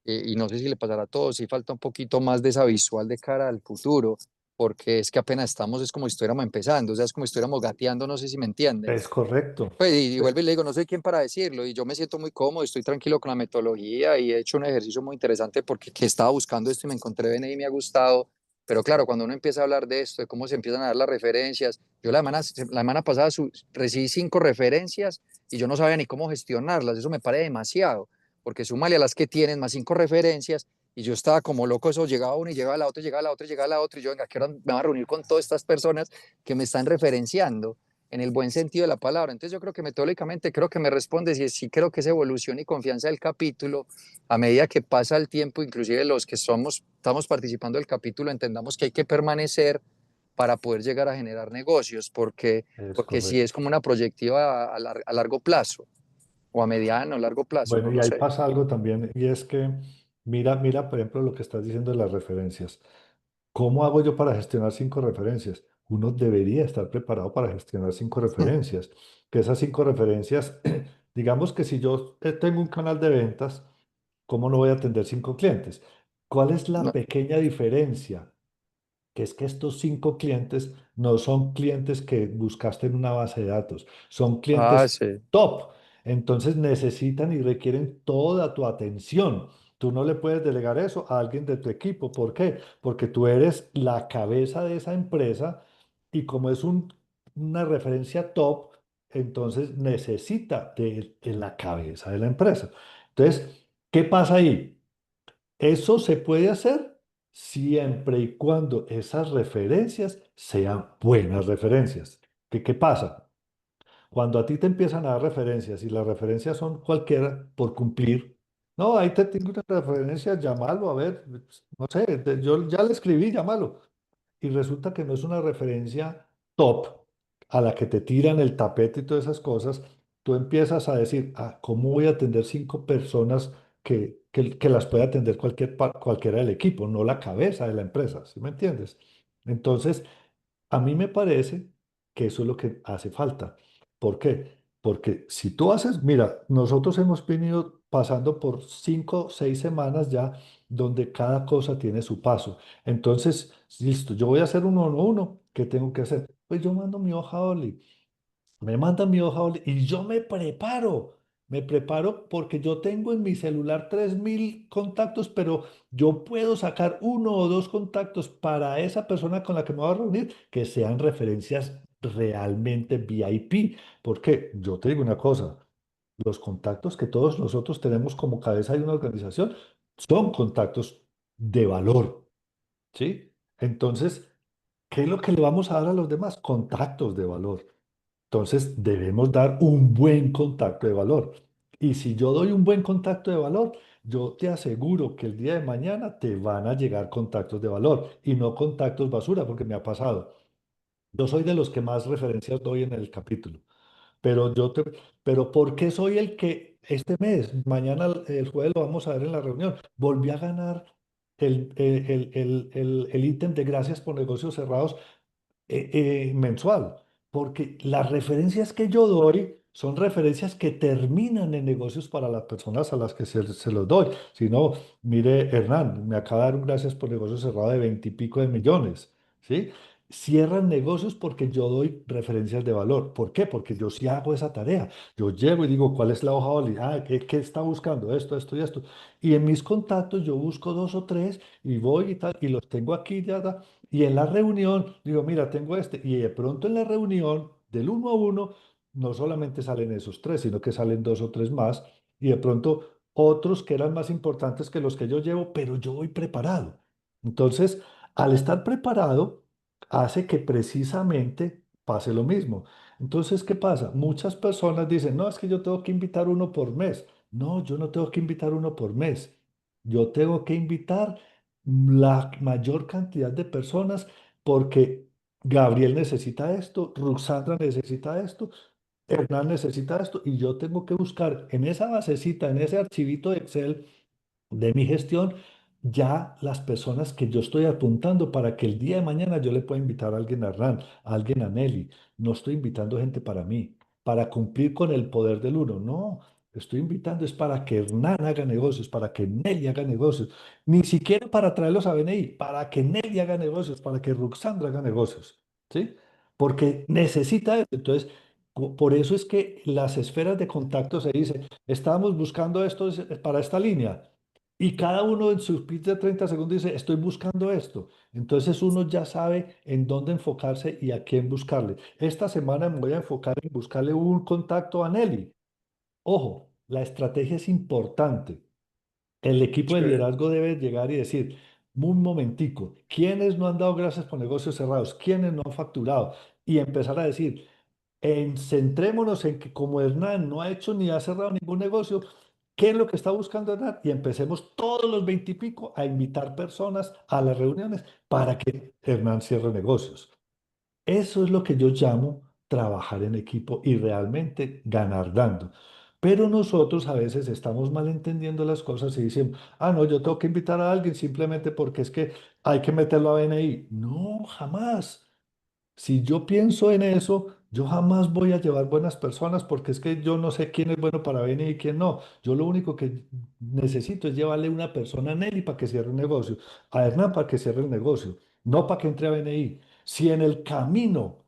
Speaker 6: y no sé si le pasará a todos, si falta un poquito más de esa visual de cara al futuro, porque es que apenas estamos, es como si estuviéramos empezando, o sea, es como si estuviéramos gateando, no sé si me entiendes.
Speaker 2: Es correcto.
Speaker 6: Pues, y vuelvo y le digo, no soy quien para decirlo, y yo me siento muy cómodo, estoy tranquilo con la metodología y he hecho un ejercicio muy interesante porque que estaba buscando esto y me encontré bien y me ha gustado. Pero claro, cuando uno empieza a hablar de esto, de cómo se empiezan a dar las referencias, yo la semana pasada recibí 5 referencias y yo no sabía ni cómo gestionarlas. Eso me parece demasiado, porque súmale a las que tienen más 5 referencias y yo estaba como loco, eso llegaba uno y llegaba la otra, y llegaba la otra, y llegaba la otra, y yo, venga, ¿qué hora me voy a reunir con todas estas personas que me están referenciando en el buen sentido de la palabra? Entonces yo creo que metodológicamente creo que me responde, y sí creo que esa evolución y confianza del capítulo, a medida que pasa el tiempo, inclusive los que estamos participando del capítulo, entendamos que hay que permanecer para poder llegar a generar negocios,
Speaker 2: Es
Speaker 6: porque sí es
Speaker 2: correcto.
Speaker 6: como una proyectiva a largo plazo, o a mediano o largo plazo, no
Speaker 2: Bueno, y
Speaker 6: lo
Speaker 2: ahí
Speaker 6: sé.
Speaker 2: pasa algo también, y es que, mira, por ejemplo, lo que estás diciendo de las referencias. ¿Cómo hago yo para gestionar 5 referencias? Uno debería estar preparado para gestionar 5 referencias. Que esas 5 referencias, digamos que si yo tengo un canal de ventas, ¿cómo no voy a atender 5 clientes? ¿Cuál es la
Speaker 6: No.
Speaker 2: pequeña diferencia? Que es que estos 5 clientes no son clientes que buscaste en una base de datos, son
Speaker 6: Ah,
Speaker 2: clientes
Speaker 6: sí.
Speaker 2: top. Entonces necesitan y requieren toda tu atención. Tú no le puedes delegar eso a alguien de tu equipo. ¿Por qué? Porque tú eres la cabeza de esa empresa y como es una referencia top, entonces necesita de la cabeza de la empresa. Entonces, ¿qué pasa ahí? Eso se puede hacer siempre y cuando esas referencias sean buenas referencias. ¿Qué pasa? Cuando a ti te empiezan a dar referencias y las referencias son cualquiera por cumplir, no, ahí te tengo una referencia, llámalo, a ver, no sé, yo ya le escribí, llámalo y resulta que no es una referencia top a la que te tiran el tapete y todas esas cosas, tú empiezas a decir, ah, ¿cómo voy a atender 5 personas que las puede atender cualquiera del equipo, no la cabeza de la empresa? ¿Sí me entiendes? Entonces, a mí me parece que eso es lo que hace falta. ¿Por qué? Porque si tú haces, mira, nosotros hemos venido pasando por 5 o 6 semanas ya donde cada cosa tiene su paso. Entonces, listo, yo voy a hacer uno a uno. ¿Qué tengo que hacer? Pues yo mando mi hoja Oli, me mandan mi hoja y yo me preparo porque yo tengo en mi celular 3.000 contactos, pero yo puedo sacar 1 o 2 contactos para esa persona con la que me voy a reunir que sean referencias realmente VIP. Porque yo te digo una cosa, los contactos que todos nosotros tenemos como cabeza de una organización son contactos de valor, ¿sí? Entonces, ¿qué es lo que le vamos a dar a los demás? Contactos de valor. Entonces debemos dar un buen contacto de valor. Y si yo doy un buen contacto de valor, yo te aseguro que el día de mañana te van a llegar contactos de valor y no contactos basura, porque me ha pasado. Yo soy de los que más referencias doy en el capítulo, pero pero ¿por qué soy el que este mes, mañana el jueves lo vamos a ver en la reunión, volví a ganar el ítem de gracias por negocios cerrados mensual, porque las referencias que yo doy son referencias que terminan en negocios para las personas a las que se los doy. Si no, mire, Hernán, me acaba de dar un gracias por negocios cerrado de 20 y pico de millones, ¿sí? Cierran negocios porque yo doy referencias de valor. ¿Por qué? Porque yo sí hago esa tarea. Yo llego y digo, ¿cuál es la hoja Oli? Ah, ¿qué está buscando? Esto y esto. Y en mis contactos yo busco 2 o 3 y voy y tal, y los tengo aquí ya. Y en la reunión, digo, mira, tengo este. Y de pronto en la reunión, del 1 a 1, no solamente salen esos 3, sino que salen 2 o 3 más. Y de pronto otros que eran más importantes que los que yo llevo, pero yo voy preparado. Entonces, al estar preparado, hace que precisamente pase lo mismo. Entonces, ¿qué pasa? Muchas personas dicen, no, es que yo tengo que invitar uno por mes. No, yo no tengo que invitar uno por mes. Yo tengo que invitar la mayor cantidad de personas porque Gabriel necesita esto, Ruxandra necesita esto, Hernán necesita esto y yo tengo que buscar en esa basecita, en ese archivito de Excel de mi gestión, ya las personas que yo estoy apuntando para que el día de mañana yo le pueda invitar a alguien a Hernán, a alguien a Nelly. No estoy invitando gente para mí, para cumplir con el poder del uno. No, estoy invitando es para que Hernán haga negocios, para que Nelly haga negocios. Ni siquiera para traerlos a BNI, para que Nelly haga negocios, para que Ruxandra haga negocios. ¿Sí? Porque necesita eso. Entonces, por eso es que las esferas de contacto se dice, estábamos buscando esto para esta línea. Y cada uno en sus pitch de 30 segundos dice, estoy buscando esto. Entonces uno ya sabe en dónde enfocarse y a quién buscarle. Esta semana me voy a enfocar en buscarle un contacto a Nelly. Ojo, la estrategia es importante. El equipo de
Speaker 6: Sí.
Speaker 2: liderazgo debe llegar y decir, un momentico, ¿quiénes no han dado gracias por negocios cerrados? ¿Quiénes no han facturado? Y empezar a decir, centrémonos en que como Hernán no ha hecho ni ha cerrado ningún negocio, ¿qué es lo que está buscando Hernán? Y empecemos todos los 20 y pico a invitar personas a las reuniones para que Hernán cierre negocios. Eso es lo que yo llamo trabajar en equipo y realmente ganar dando. Pero nosotros a veces estamos malentendiendo las cosas y decimos, ah, no, yo tengo que invitar a alguien simplemente porque es que hay que meterlo a BNI. No, jamás. Si yo pienso en eso, yo jamás voy a llevar buenas personas porque es que yo no sé quién es bueno para BNI y quién no. Yo lo único que necesito es llevarle una persona a Nelly para que cierre un negocio, a Hernán para que cierre el negocio, no para que entre a BNI. Si en el camino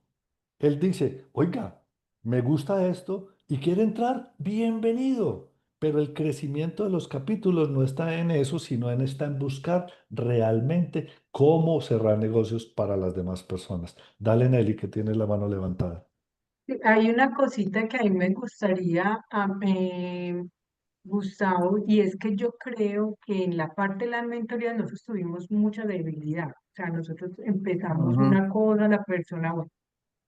Speaker 2: él dice, oiga, me gusta esto y quiere entrar, bienvenido. Pero el crecimiento de los capítulos no está en eso, sino está en buscar realmente cómo cerrar negocios para las demás personas. Dale, Nelly, que tienes la mano levantada.
Speaker 1: Sí, hay una cosita que a mí me gustaría, Gustavo, y es que yo creo que en la parte de la mentoría nosotros tuvimos mucha debilidad. O sea, nosotros empezamos
Speaker 5: Ujú.
Speaker 1: una cosa, la persona, bueno,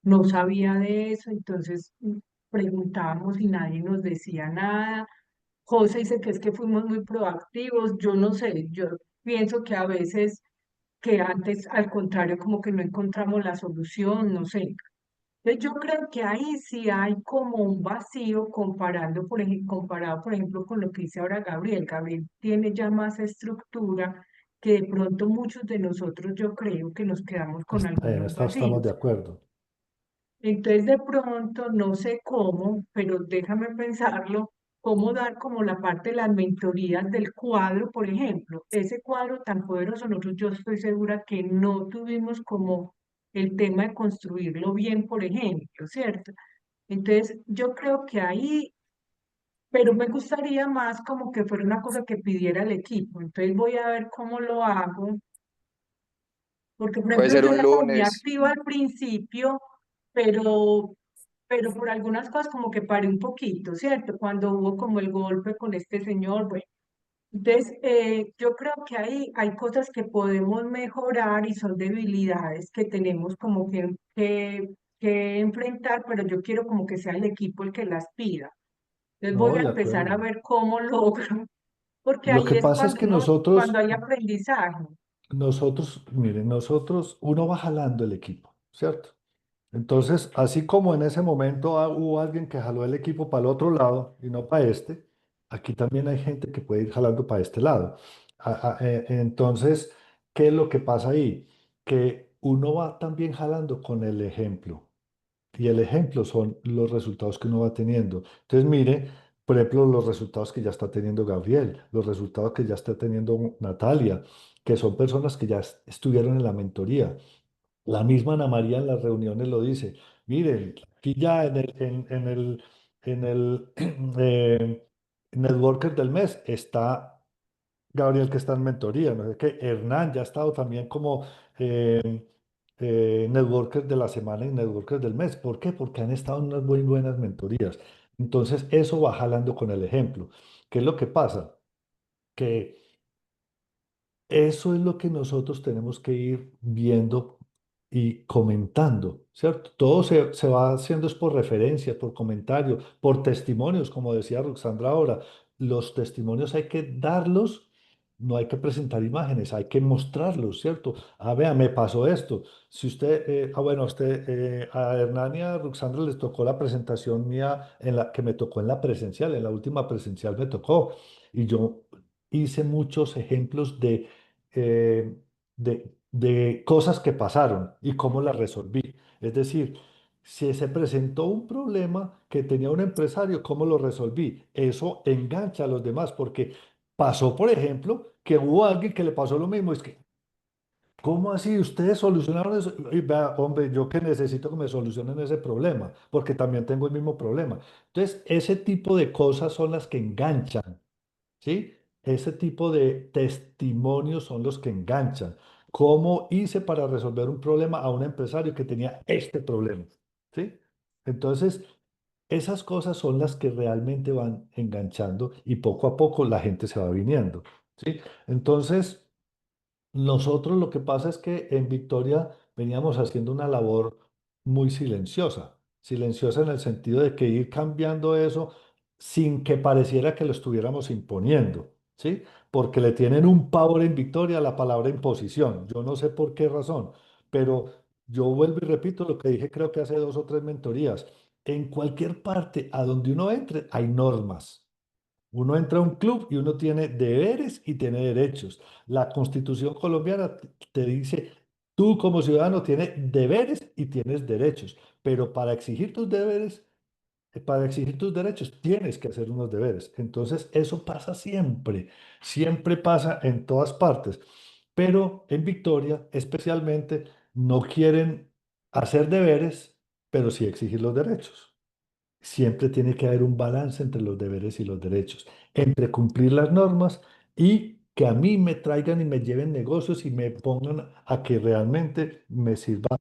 Speaker 1: no sabía de eso, entonces preguntábamos y nadie nos decía nada. José dice que es que fuimos muy proactivos, yo no sé, yo pienso que a veces que antes, al contrario, como que no encontramos la solución, no sé. Entonces, yo creo que ahí sí hay como un vacío comparado, por ejemplo, con lo que dice ahora Gabriel. Gabriel tiene ya más estructura que de pronto muchos de nosotros yo creo que nos quedamos con
Speaker 2: En
Speaker 1: algunos
Speaker 2: esto estamos de
Speaker 1: vacíos.
Speaker 2: acuerdo.
Speaker 1: Entonces, de pronto, no sé cómo, pero déjame pensarlo, cómo dar como la parte de las mentorías del cuadro, por ejemplo. Ese cuadro tan poderoso, nosotros yo estoy segura que no tuvimos como el tema de construirlo bien, por ejemplo, ¿cierto? Entonces, yo creo que ahí, pero me gustaría más como que fuera una cosa que pidiera el equipo. Entonces, voy a ver cómo lo hago porque, por
Speaker 6: Puede
Speaker 1: ejemplo,
Speaker 6: ser
Speaker 1: yo
Speaker 6: un
Speaker 1: era como muy
Speaker 6: lunes.
Speaker 1: activa al principio, pero, pero por algunas cosas como que paré un poquito, ¿cierto? Cuando hubo como el golpe con este señor, bueno. Entonces, yo creo que ahí hay cosas que podemos mejorar y son debilidades que tenemos como que enfrentar, pero yo quiero como que sea el equipo el que las pida. Entonces voy
Speaker 2: No,
Speaker 1: a
Speaker 2: de
Speaker 1: empezar a
Speaker 2: acuerdo.
Speaker 1: ver cómo logro, porque
Speaker 2: Lo
Speaker 1: ahí
Speaker 2: que
Speaker 1: es
Speaker 2: pasa es
Speaker 1: cuando
Speaker 2: que
Speaker 1: uno, cuando
Speaker 2: nosotros,
Speaker 1: hay aprendizaje.
Speaker 2: miren, uno va jalando el equipo, ¿cierto? Entonces, así como en ese momento hubo alguien que jaló el equipo para el otro lado y no para este, aquí también hay gente que puede ir jalando para este lado. Entonces, ¿qué es lo que pasa ahí? Que uno va también jalando con el ejemplo. Y el ejemplo son los resultados que uno va teniendo. Entonces, mire, por ejemplo, los resultados que ya está teniendo Gabriel, los resultados que ya está teniendo Natalia, que son personas que ya estuvieron en la mentoría. La misma Ana María en las reuniones lo dice. Miren, aquí ya en el networker del mes está Gabriel que está en mentoría, no sé qué. Hernán ya ha estado también como eh, networker de la semana y networker del mes. ¿Por qué? Porque han estado en unas muy buenas mentorías. Entonces, eso va jalando con el ejemplo. ¿Qué es lo que pasa? Que eso es lo que nosotros tenemos que ir viendo y comentando, ¿cierto? Todo se va haciendo es por referencias, por comentarios, por testimonios, como decía Roxandra ahora. Los testimonios hay que darlos, no hay que presentar imágenes, hay que mostrarlos, ¿cierto? Ah, vea, me pasó esto. Si usted, bueno, a Hernán y a Roxandra les tocó la presentación mía, que me tocó en la presencial, en la última presencial me tocó. Y yo hice muchos ejemplos de cosas que pasaron y cómo las resolví. Es decir, si se presentó un problema que tenía un empresario, ¿cómo lo resolví? Eso engancha a los demás porque pasó, por ejemplo, que hubo alguien que le pasó lo mismo. Es que, ¿cómo así? ¿Ustedes solucionaron eso? Y vea, hombre, yo que necesito que me solucionen ese problema, porque también tengo el mismo problema. Entonces, ese tipo de cosas son las que enganchan. ¿Sí? Ese tipo de testimonios son los que enganchan. ¿Cómo hice para resolver un problema a un empresario que tenía este problema? ¿Sí? Entonces, Esas cosas son las que realmente van enganchando y poco a poco la gente se va viniendo, ¿sí? Entonces, nosotros lo que pasa es que en Victoria veníamos haciendo una labor muy silenciosa, silenciosa en el sentido de que ir cambiando eso sin que pareciera que lo estuviéramos imponiendo, ¿sí? Porque le tienen un pavor en Victoria a la palabra imposición. Yo no sé por qué razón, pero yo vuelvo y repito lo que dije creo que hace 2 o 3 mentorías. En cualquier parte a donde uno entre hay normas. Uno entra a un club y uno tiene deberes y tiene derechos. La Constitución colombiana te dice, tú como ciudadano tienes deberes y tienes derechos, pero para exigir tus deberes, para exigir tus derechos, tienes que hacer unos deberes. Entonces, eso pasa siempre, siempre pasa en todas partes. Pero en Victoria, especialmente, no quieren hacer deberes, pero sí exigir los derechos. Siempre tiene que haber un balance entre los deberes y los derechos, entre cumplir las normas y que a mí me traigan y me lleven negocios y me pongan a que realmente me sirva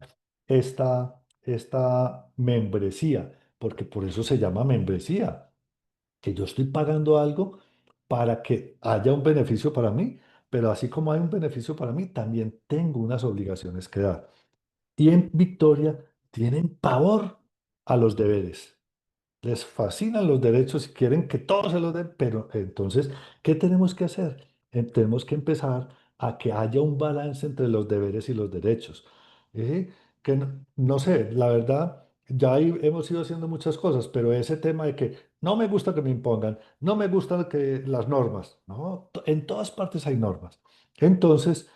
Speaker 2: esta membresía, porque por eso se llama membresía, que yo estoy pagando algo para que haya un beneficio para mí, pero así como hay un beneficio para mí, también tengo unas obligaciones que dar. Y en Victoria tienen pavor a los deberes. Les fascinan los derechos y quieren que todos se los den, pero entonces, ¿qué tenemos que hacer? Tenemos que empezar a que haya un balance entre los deberes y los derechos. Que no sé, la verdad, ya ahí hemos ido haciendo muchas cosas, pero ese tema de que no me gusta que me impongan, no me gustan que las normas, ¿no? En todas partes hay normas. Entonces,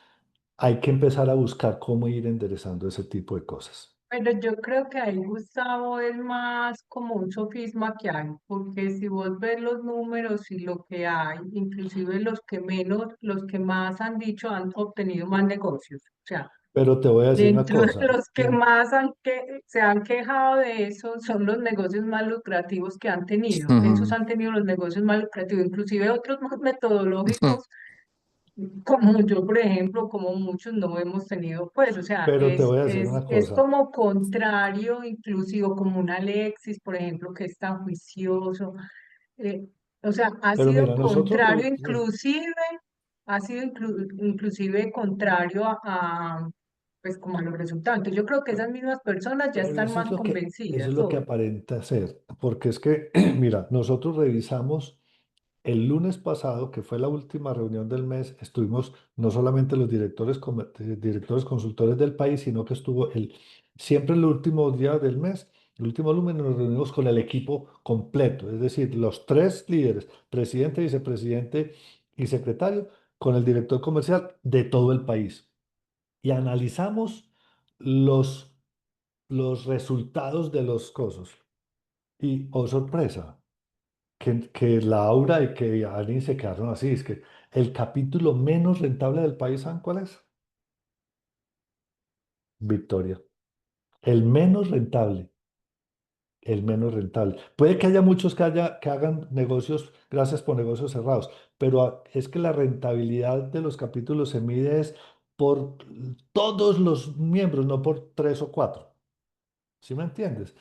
Speaker 2: hay que empezar a buscar cómo ir enderezando ese tipo de cosas.
Speaker 1: Pero yo creo que ahí, Gustavo, es más como un sofisma que hay, porque si vos ves los números y lo que hay, inclusive los que menos, los que más han dicho han obtenido más negocios. O sea,
Speaker 2: Pero te voy a decir una
Speaker 1: dentro de
Speaker 2: cosa.
Speaker 1: los que más se han quejado de eso son los negocios más lucrativos que han tenido. Esos han tenido los negocios más lucrativos, inclusive otros más metodológicos, como yo, por ejemplo, como muchos no hemos tenido, pues, o sea,
Speaker 2: Pero te voy a decir una
Speaker 1: es
Speaker 2: cosa.
Speaker 1: como contrario, inclusive como un Alexis, por ejemplo, que es tan juicioso. eh, o sea, ha
Speaker 2: Pero
Speaker 1: sido
Speaker 2: mira, nosotros,
Speaker 1: contrario, inclusive, ha sido inclusive contrario pues, como a los resultados. Entonces, yo creo que esas mismas personas ya
Speaker 2: pero
Speaker 1: están
Speaker 2: eso es
Speaker 1: más
Speaker 2: eso
Speaker 1: convencidas
Speaker 2: es lo que
Speaker 1: hoy.
Speaker 2: aparenta ser. Porque es que, mira, nosotros revisamos el lunes pasado, que fue la última reunión del mes, estuvimos no solamente los directores, directores consultores del país, sino que estuvo siempre el último día del mes, el último lunes nos reunimos con el equipo completo, es decir, los 3 líderes, presidente, vicepresidente y secretario, con el director comercial de todo el país. Y analizamos los, los resultados de los cosos. Y, oh sorpresa, que Laura y que Ani se quedaron así. Es que el capítulo menos rentable del país, ¿saben cuál es? Victoria. El menos rentable. El menos rentable. Puede que haya muchos que hagan negocios, gracias por negocios cerrados, pero es que la rentabilidad de los capítulos se mide es por todos los miembros, no por 3 o 4. ¿Sí me entiendes?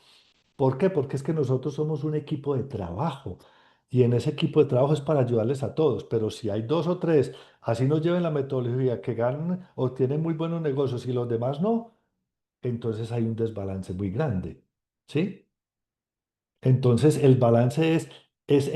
Speaker 2: ¿Por qué? Porque es que nosotros somos un equipo de trabajo y en ese equipo de trabajo es para ayudarles a todos, pero si hay 2 o 3, así nos lleven la metodología que ganan o tienen muy buenos negocios y los demás no, entonces hay un desbalance muy grande, ¿sí? Entonces, el balance es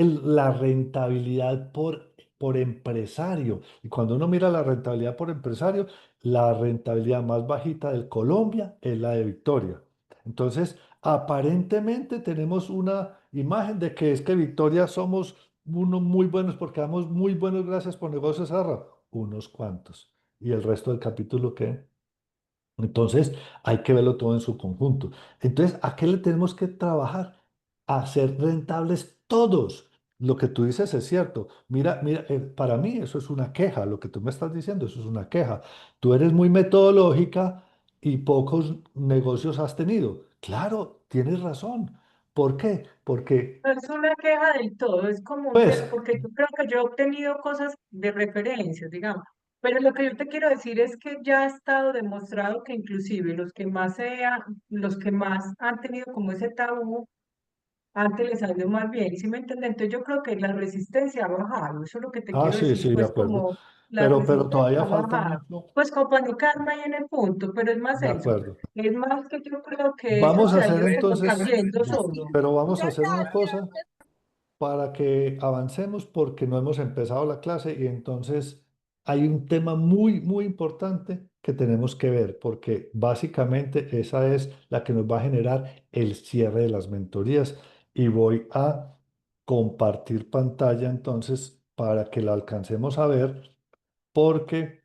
Speaker 2: la rentabilidad por empresario. Y cuando uno mira la rentabilidad por empresario, la rentabilidad más bajita de Colombia es la de Victoria. Entonces, aparentemente tenemos una imagen de que es que Victoria somos unos muy buenos porque damos muy buenos gracias por negocios cerrados. Unos cuantos. ¿Y el resto del capítulo qué? Entonces, hay que verlo todo en su conjunto. Entonces, ¿a qué le tenemos que trabajar? A ser rentables todos. Lo que tú dices es cierto. Mira, mira, para mí eso es una queja. Lo que tú me estás diciendo, eso es una queja. Tú eres muy metodológica y pocos negocios has tenido. Claro, tienes razón. ¿Por qué? Porque,
Speaker 1: No es una queja del todo, es como un
Speaker 2: pues,
Speaker 1: tema, porque yo creo que yo he obtenido cosas de referencias, digamos. Pero lo que yo te quiero decir es que ya ha estado demostrado que inclusive los que más han tenido como ese tabú antes les salió más bien, ¿sí me entienden? Entonces yo creo que la resistencia ha bajado, eso es lo que te
Speaker 2: Ah,
Speaker 1: quiero
Speaker 2: sí,
Speaker 1: decir,
Speaker 2: sí, de
Speaker 1: pues
Speaker 2: acuerdo.
Speaker 1: como la
Speaker 2: Pero
Speaker 1: resistencia
Speaker 2: todavía
Speaker 1: ha
Speaker 2: falta
Speaker 1: bajado,
Speaker 2: mucho.
Speaker 1: pues como para no quedarme ahí en el punto, pero es más
Speaker 2: De
Speaker 1: eso,
Speaker 2: acuerdo.
Speaker 1: es más que yo creo que eso
Speaker 2: Vamos a
Speaker 1: se ha
Speaker 2: hacer
Speaker 1: ido como
Speaker 2: entonces,
Speaker 1: cayendo solo.
Speaker 2: pero vamos a hacer una cosa para que avancemos porque no hemos empezado la clase y entonces hay un tema muy, muy importante que tenemos que ver porque básicamente esa es la que nos va a generar el cierre de las mentorías y voy a compartir pantalla entonces para que la alcancemos a ver porque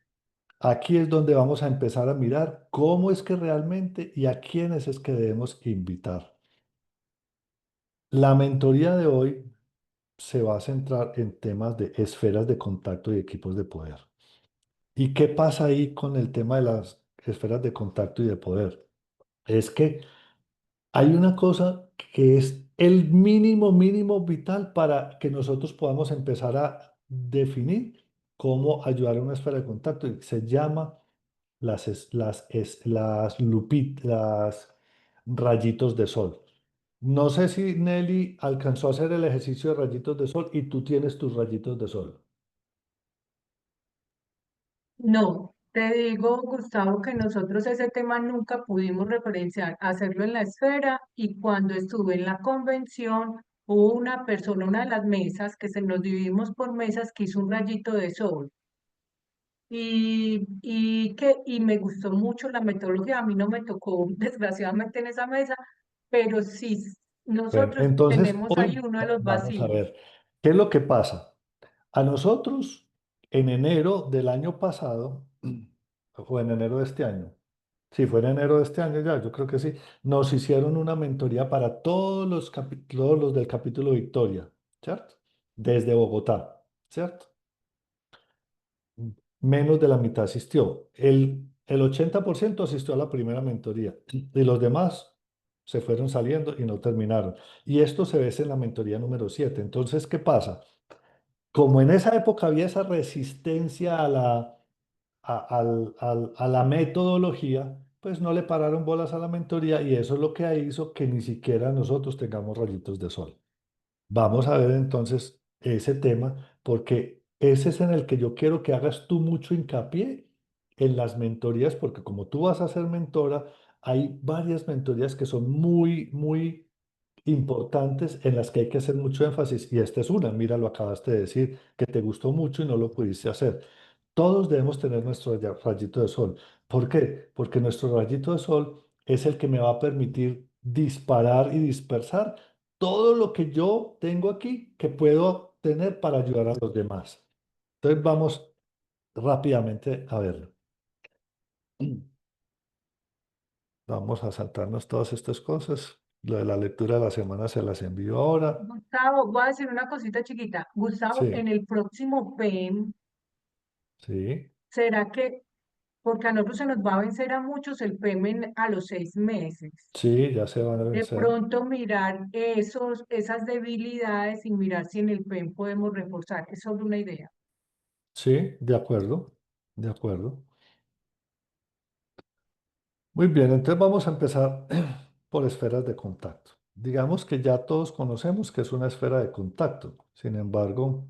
Speaker 2: aquí es donde vamos a empezar a mirar cómo es que realmente y a quiénes es que debemos invitar. La mentoría de hoy se va a centrar en temas de esferas de contacto y equipos de poder. ¿Y qué pasa ahí con el tema de las esferas de contacto y de poder? Es que hay una cosa que es el mínimo, mínimo vital para que nosotros podamos empezar a definir cómo ayudar a una esfera de contacto y se llama las rayitos de sol. No sé si Nelly alcanzó a hacer el ejercicio de rayitos de sol y tú tienes tus rayitos de sol.
Speaker 1: No, te digo, Gustavo, que nosotros ese tema nunca pudimos referenciar, hacerlo en la esfera y cuando estuve en la convención hubo una persona, una de las mesas, que se nos dividimos por mesas, que hizo un rayito de sol y me gustó mucho la metodología. A mí no me tocó, desgraciadamente, en esa mesa, pero sí,
Speaker 2: Bueno,
Speaker 1: nosotros
Speaker 2: entonces
Speaker 1: tenemos ahí
Speaker 2: hoy
Speaker 1: uno de los
Speaker 2: vamos a
Speaker 1: vacíos.
Speaker 2: ver qué es lo que pasa. A nosotros, en enero del año pasado, o en enero de este año, sí, fue en enero de este año ya, yo creo que sí, nos hicieron una mentoría para todos los del capítulo Victoria, ¿cierto? Desde Bogotá, ¿cierto? Menos de la mitad asistió. El 80% asistió a la primera mentoría y los demás se fueron saliendo y no terminaron. Y esto se ve en la mentoría número 7. Entonces, ¿qué pasa? Como en esa época había esa resistencia a la metodología, pues no le pararon bolas a la mentoría y eso es lo que hizo que ni siquiera nosotros tengamos rayitos de sol. Vamos a ver entonces ese tema, porque ese es en el que yo quiero que hagas tú mucho hincapié en las mentorías, porque como tú vas a ser mentora, hay varias mentorías que son muy, muy importantes en las que hay que hacer mucho énfasis. Y esta es una, mira, lo acabaste de decir, que te gustó mucho y no lo pudiste hacer. Todos debemos tener nuestro rayito de sol. ¿Por qué? Porque nuestro rayito de sol es el que me va a permitir disparar y dispersar todo lo que yo tengo aquí que puedo tener para ayudar a los demás. Entonces vamos rápidamente a verlo. Vamos a saltarnos todas estas cosas. Lo de la lectura de la semana se las envío ahora.
Speaker 1: Gustavo, voy a decir una cosita chiquita. Gustavo,
Speaker 2: Sí,
Speaker 1: en el próximo PEM,
Speaker 2: sí,
Speaker 1: ¿será que, porque a nosotros se nos va a vencer a muchos el PEM a los 6 meses?
Speaker 2: sí, ya se van a
Speaker 1: De
Speaker 2: vencer.
Speaker 1: pronto mirar esas debilidades y mirar si en el PEM podemos reforzar. Es solo una idea.
Speaker 2: Sí, de acuerdo, de acuerdo. Muy bien, entonces vamos a empezar por esferas de contacto. Digamos que ya todos conocemos que es una esfera de contacto. Sin embargo,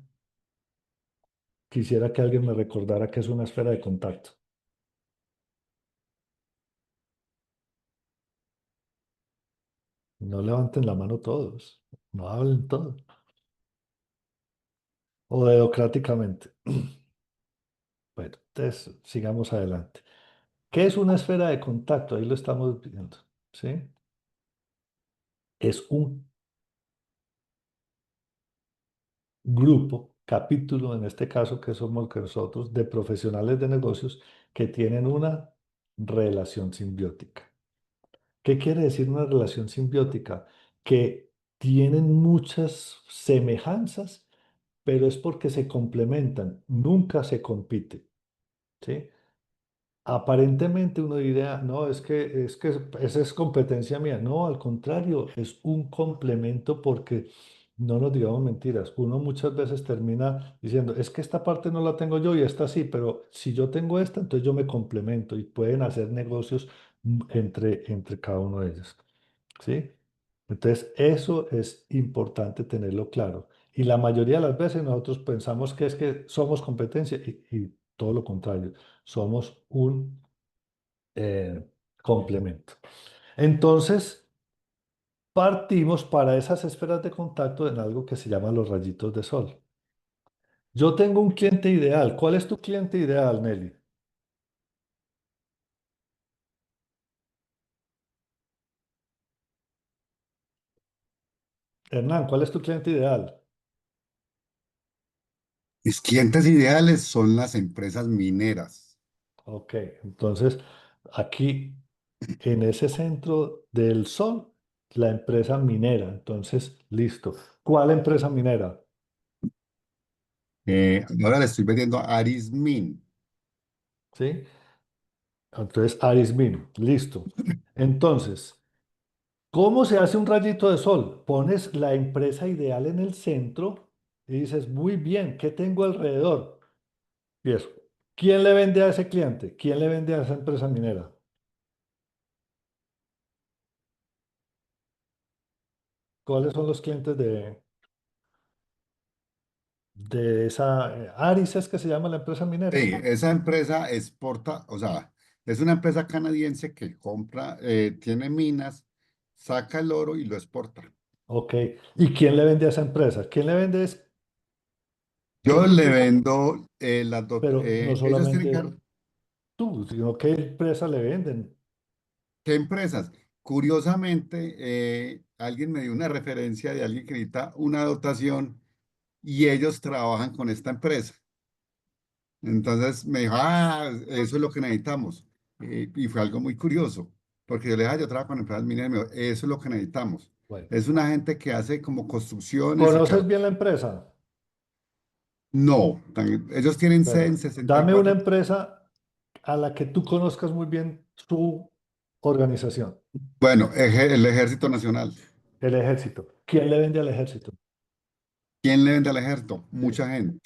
Speaker 2: quisiera que alguien me recordara que es una esfera de contacto. No levanten la mano todos, no hablen todos. O democráticamente. Bueno, entonces sigamos adelante. ¿Qué es una esfera de contacto? Ahí lo estamos viendo, ¿sí? Es un grupo, capítulo, en este caso que somos que nosotros, de profesionales de negocios que tienen una relación simbiótica. ¿Qué quiere decir una relación simbiótica? Que tienen muchas semejanzas, pero es porque se complementan, nunca se compite, ¿sí? Aparentemente uno diría, no, es que esa es competencia mía. No, al contrario, es un complemento porque no nos digamos mentiras. Uno muchas veces termina diciendo, es que esta parte no la tengo yo y esta sí, pero si yo tengo esta, entonces yo me complemento y pueden hacer negocios entre cada uno de ellos. ¿Sí? Entonces, eso es importante tenerlo claro. Y la mayoría de las veces nosotros pensamos que es que somos competencia y todo lo contrario, somos un eh, complemento. Entonces, partimos para esas esferas de contacto en algo que se llama los rayitos de sol. Yo tengo un cliente ideal. ¿Cuál es tu cliente ideal, Nelly? Hernán, ¿cuál es tu cliente ideal?
Speaker 5: Mis clientes ideales son las empresas mineras.
Speaker 2: Ok, entonces aquí en ese centro del sol, la empresa minera. Entonces, listo. ¿Cuál empresa minera?
Speaker 5: Ahora le estoy vendiendo a Arismin.
Speaker 2: ¿Sí? Entonces, Arismin, listo. Entonces, ¿cómo se hace un rayito de sol? Pones la empresa ideal en el centro y dices, muy bien, ¿qué tengo alrededor? Y eso. ¿Quién le vende a ese cliente? ¿Quién le vende a esa empresa minera? ¿Cuáles son los clientes de esa Aris es que se llama la empresa minera?
Speaker 5: Sí, esa empresa exporta, o sea, es una empresa canadiense que compra, tiene minas, saca el oro y lo exporta.
Speaker 2: Ok. ¿Y quién le vende a esa empresa? ¿Quién le vende es qué
Speaker 5: Yo le
Speaker 2: tipo?
Speaker 5: vendo
Speaker 2: Pero no
Speaker 5: ellos tienen que,
Speaker 2: solamente tú, sino qué empresa le venden.
Speaker 5: ¿qué empresas? Curiosamente, alguien me dio una referencia de alguien que necesita una dotación y ellos trabajan con esta empresa. Entonces me dijo, ah, eso es lo que necesitamos. Y fue algo muy curioso, porque yo le dije, "Ah, yo trabajo con empresas mineras", y me dijo, eso es lo que necesitamos.
Speaker 2: Bueno,
Speaker 5: Es una gente que hace como construcciones y
Speaker 2: ¿conoces
Speaker 5: carros.
Speaker 2: bien la empresa?
Speaker 5: No, ellos tienen sede
Speaker 2: Bueno,
Speaker 5: en sesenta y
Speaker 2: dame una
Speaker 5: cuatro.
Speaker 2: empresa a la que tú conozcas muy bien su organización,
Speaker 5: Bueno, el Ejército Nacional.
Speaker 2: el ejército. ¿Quién le vende al ejército?
Speaker 5: ¿Quién le vende al ejército?
Speaker 2: Sí.
Speaker 5: Mucha gente.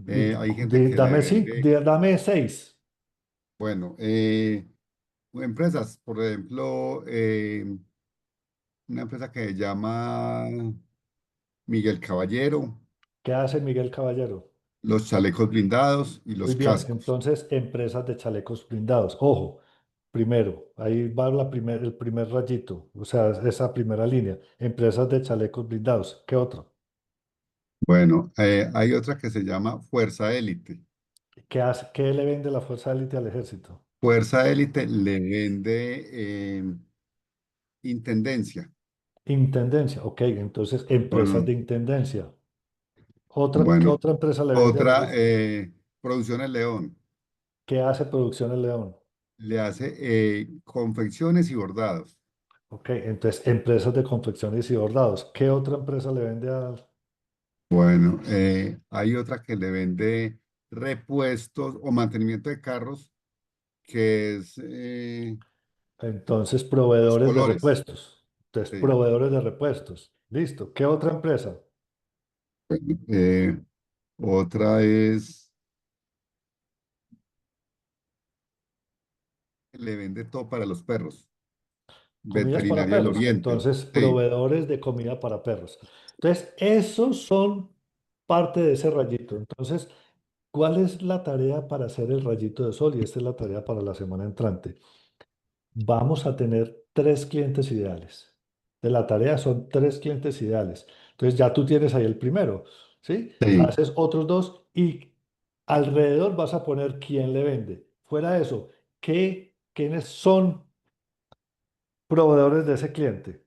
Speaker 2: Y
Speaker 5: Hay gente que le
Speaker 2: dame,
Speaker 5: vende,
Speaker 2: dame seis.
Speaker 5: bueno, empresas, por ejemplo, una empresa que se llama Miguel Caballero,
Speaker 2: ¿Qué hace Miguel Caballero?
Speaker 5: los chalecos blindados y
Speaker 2: Muy
Speaker 5: los
Speaker 2: bien,
Speaker 5: cascos.
Speaker 2: entonces empresas de chalecos blindados. Ojo, primero, ahí va el primer rayito, o sea, esa primera línea. Empresas de chalecos blindados. ¿Qué otro?
Speaker 5: Bueno, hay otra que se llama Fuerza Élite.
Speaker 2: ¿Qué hace? ¿Qué le vende la Fuerza Élite al ejército?
Speaker 5: Fuerza Élite le vende intendencia.
Speaker 2: Intendencia, ok, entonces empresas de
Speaker 5: Con,
Speaker 2: intendencia. ¿Qué
Speaker 5: bueno,
Speaker 2: otra empresa le vende al
Speaker 5: otra,
Speaker 2: ejército?
Speaker 5: Producciones León.
Speaker 2: ¿Qué hace Producciones León?
Speaker 5: Le hace confecciones y bordados.
Speaker 2: Ok, entonces empresas de confecciones y bordados. ¿Qué otra empresa le vende al...
Speaker 5: Bueno, hay otra que le vende repuestos o mantenimiento de carros, que es
Speaker 2: Entonces,
Speaker 5: los
Speaker 2: proveedores de
Speaker 5: colores.
Speaker 2: repuestos. Entonces,
Speaker 5: Sí.
Speaker 2: proveedores de repuestos. Listo. ¿Qué otra empresa?
Speaker 5: Eh, Otra es, le vende todo para los perros.
Speaker 2: Comidas para
Speaker 5: Veterinaria del
Speaker 2: perros.
Speaker 5: Oriente.
Speaker 2: Entonces,
Speaker 5: Sí,
Speaker 2: proveedores de comida para perros. Entonces, esos son parte de ese rayito. Entonces, ¿cuál es la tarea para hacer el rayito de sol? Y esta es la tarea para la semana entrante. Vamos a tener tres clientes ideales. De la tarea son tres clientes ideales. Entonces, ya tú tienes ahí el primero, ¿sí?
Speaker 5: sí.
Speaker 2: Haces otros dos y alrededor vas a poner quién le vende. Fuera de eso, ¿quiénes son proveedores de ese cliente?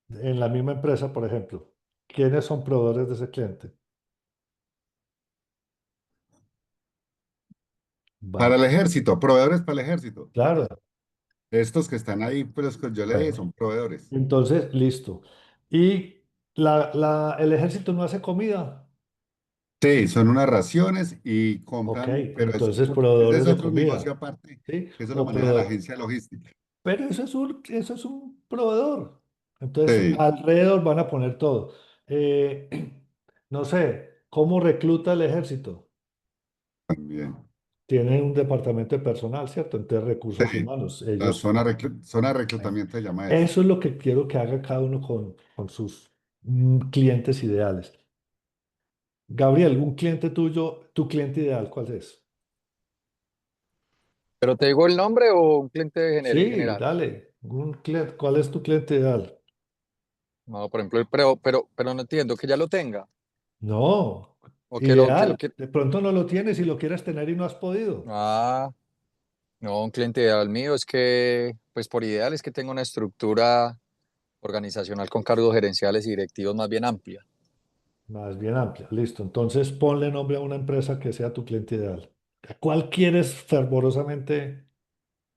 Speaker 2: En la misma empresa, por ejemplo, ¿quiénes son proveedores de ese cliente?
Speaker 5: Para
Speaker 2: Vale,
Speaker 5: el ejército, proveedores para el ejército.
Speaker 2: claro.
Speaker 5: Estos que están ahí, pues que yo le dije,
Speaker 2: Bueno,
Speaker 5: son proveedores.
Speaker 2: entonces, listo. ¿Y el ejército no hace comida?
Speaker 5: Sí, son unas raciones y
Speaker 2: Ok,
Speaker 5: compran, pero
Speaker 2: entonces
Speaker 5: ese
Speaker 2: proveedores
Speaker 5: es
Speaker 2: de
Speaker 5: otro negocio
Speaker 2: comida,
Speaker 5: aparte,
Speaker 2: ¿sí?
Speaker 5: que eso lo maneja la agencia logística.
Speaker 2: Pero eso es un proveedor. Entonces,
Speaker 5: Sí,
Speaker 2: alrededor van a poner todo. No sé, ¿cómo recluta el ejército?
Speaker 5: también.
Speaker 2: tienen un departamento de personal, ¿cierto? Entonces, recursos
Speaker 5: Sí,
Speaker 2: humanos,
Speaker 5: la
Speaker 2: ellos.
Speaker 5: zona de
Speaker 2: Bueno,
Speaker 5: reclutamiento se llama eso.
Speaker 2: eso es lo que quiero que haga cada uno con sus clientes ideales. Gabriel, un cliente tuyo, tu cliente ideal, ¿cuál es?
Speaker 6: ¿Pero te digo el nombre o un cliente
Speaker 2: Sí,
Speaker 6: general?
Speaker 2: dale. ¿Cuál es tu cliente ideal?
Speaker 6: No, por ejemplo, pero no entiendo que ya lo tenga
Speaker 2: No,
Speaker 6: o que lo
Speaker 2: ideal.
Speaker 6: quiera.
Speaker 2: De pronto no lo tienes y lo quieres tener y no has podido.
Speaker 6: Ah, no, un cliente ideal mío es que, pues por ideal es que tenga una estructura organizacional con cargos gerenciales y directivos más bien amplia.
Speaker 2: Más bien amplia. Listo. Entonces ponle nombre a una empresa que sea tu cliente ideal. ¿Cuál quieres fervorosamente,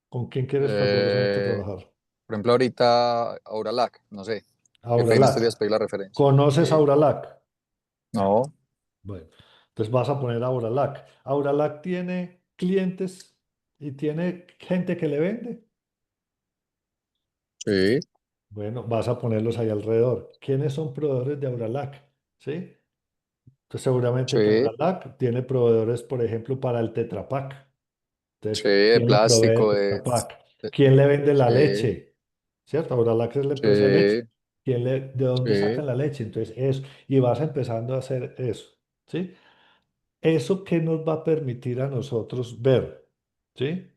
Speaker 2: con quién quieres fervorosamente
Speaker 6: Eh,
Speaker 2: trabajar?
Speaker 6: por ejemplo, ahorita Auralac, no sé, que en estos días
Speaker 2: Auralac.
Speaker 6: pedí la referencia.
Speaker 2: ¿Conoces
Speaker 6: Sí.
Speaker 2: Auralac?
Speaker 6: No,
Speaker 2: Bueno, entonces vas a poner Auralac. Auralac tiene clientes y tiene gente que le vende.
Speaker 6: sí,
Speaker 2: Bueno, vas a ponerlos ahí alrededor. ¿Quiénes son proveedores de Auralac? ¿Sí? Entonces seguramente que
Speaker 6: sí,
Speaker 2: Auralac tiene proveedores, por ejemplo, para el Tetra Pak.
Speaker 6: sí,
Speaker 2: Entonces,
Speaker 6: de
Speaker 2: ¿quién le provee el
Speaker 6: plástico,
Speaker 2: Tetra Pak?
Speaker 6: de-
Speaker 2: ¿Quién le vende la
Speaker 6: sí,
Speaker 2: leche? ¿Cierto? Auralac es la empresa de leche.
Speaker 6: sí,
Speaker 2: ¿De dónde
Speaker 6: sí.
Speaker 2: sacan la leche? Entonces, eso. Y vas empezando a hacer eso. ¿Sí? ¿Eso qué nos va a permitir a nosotros ver? ¿Sí?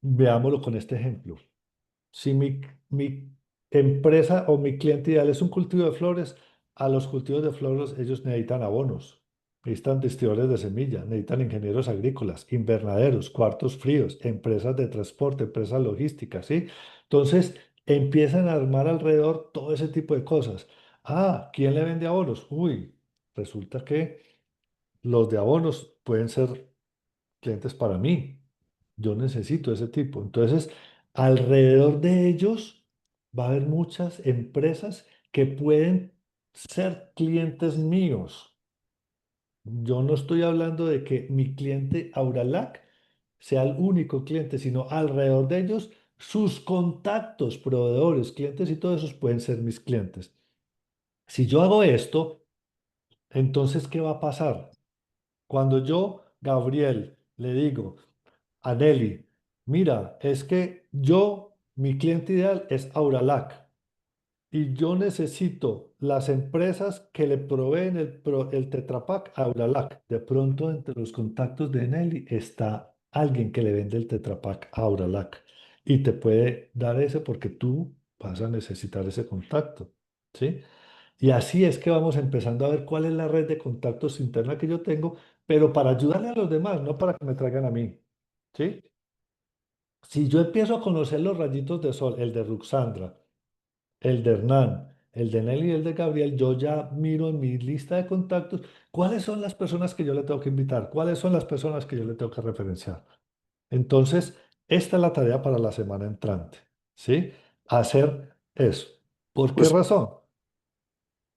Speaker 2: Veámoslo con este ejemplo. Si mi empresa o mi cliente ideal es un cultivo de flores, a los cultivos de flores ellos necesitan abonos, necesitan distribuidores de semilla, necesitan ingenieros agrícolas, invernaderos, cuartos fríos, empresas de transporte, empresas logísticas, ¿sí? Entonces empiezan a armar alrededor todo ese tipo de cosas. Ah, ¿quién le vende abonos? Uy, resulta que los de abonos pueden ser clientes para mí. Yo necesito ese tipo. Entonces, alrededor de ellos va a haber muchas empresas que pueden ser clientes míos. Yo no estoy hablando de que mi cliente Auralac sea el único cliente, sino alrededor de ellos, sus contactos, proveedores, clientes y todos esos pueden ser mis clientes. Si yo hago esto, entonces, ¿qué va a pasar? Cuando yo, Gabriel, le digo, a Nelly, mira, es que mi cliente ideal es Auralac y yo necesito las empresas que le proveen el Tetra Pak a Auralac. De pronto, entre los contactos de Nelly está alguien que le vende el Tetra Pak a Auralac y te puede dar ese porque tú vas a necesitar ese contacto, ¿sí? Y así es que vamos empezando a ver cuál es la red de contactos interna que yo tengo, pero para ayudarle a los demás, no para que me traigan a mí, ¿sí? Si yo empiezo a conocer los rayitos de sol, el de Ruxandra, el de Hernán, el de Nelly y el de Gabriel, yo ya miro en mi lista de contactos cuáles son las personas que yo le tengo que invitar, cuáles son las personas que yo le tengo que referenciar. Entonces, esta es la tarea para la semana entrante, ¿sí? Hacer eso. ¿Por qué
Speaker 6: Pues,
Speaker 2: razón?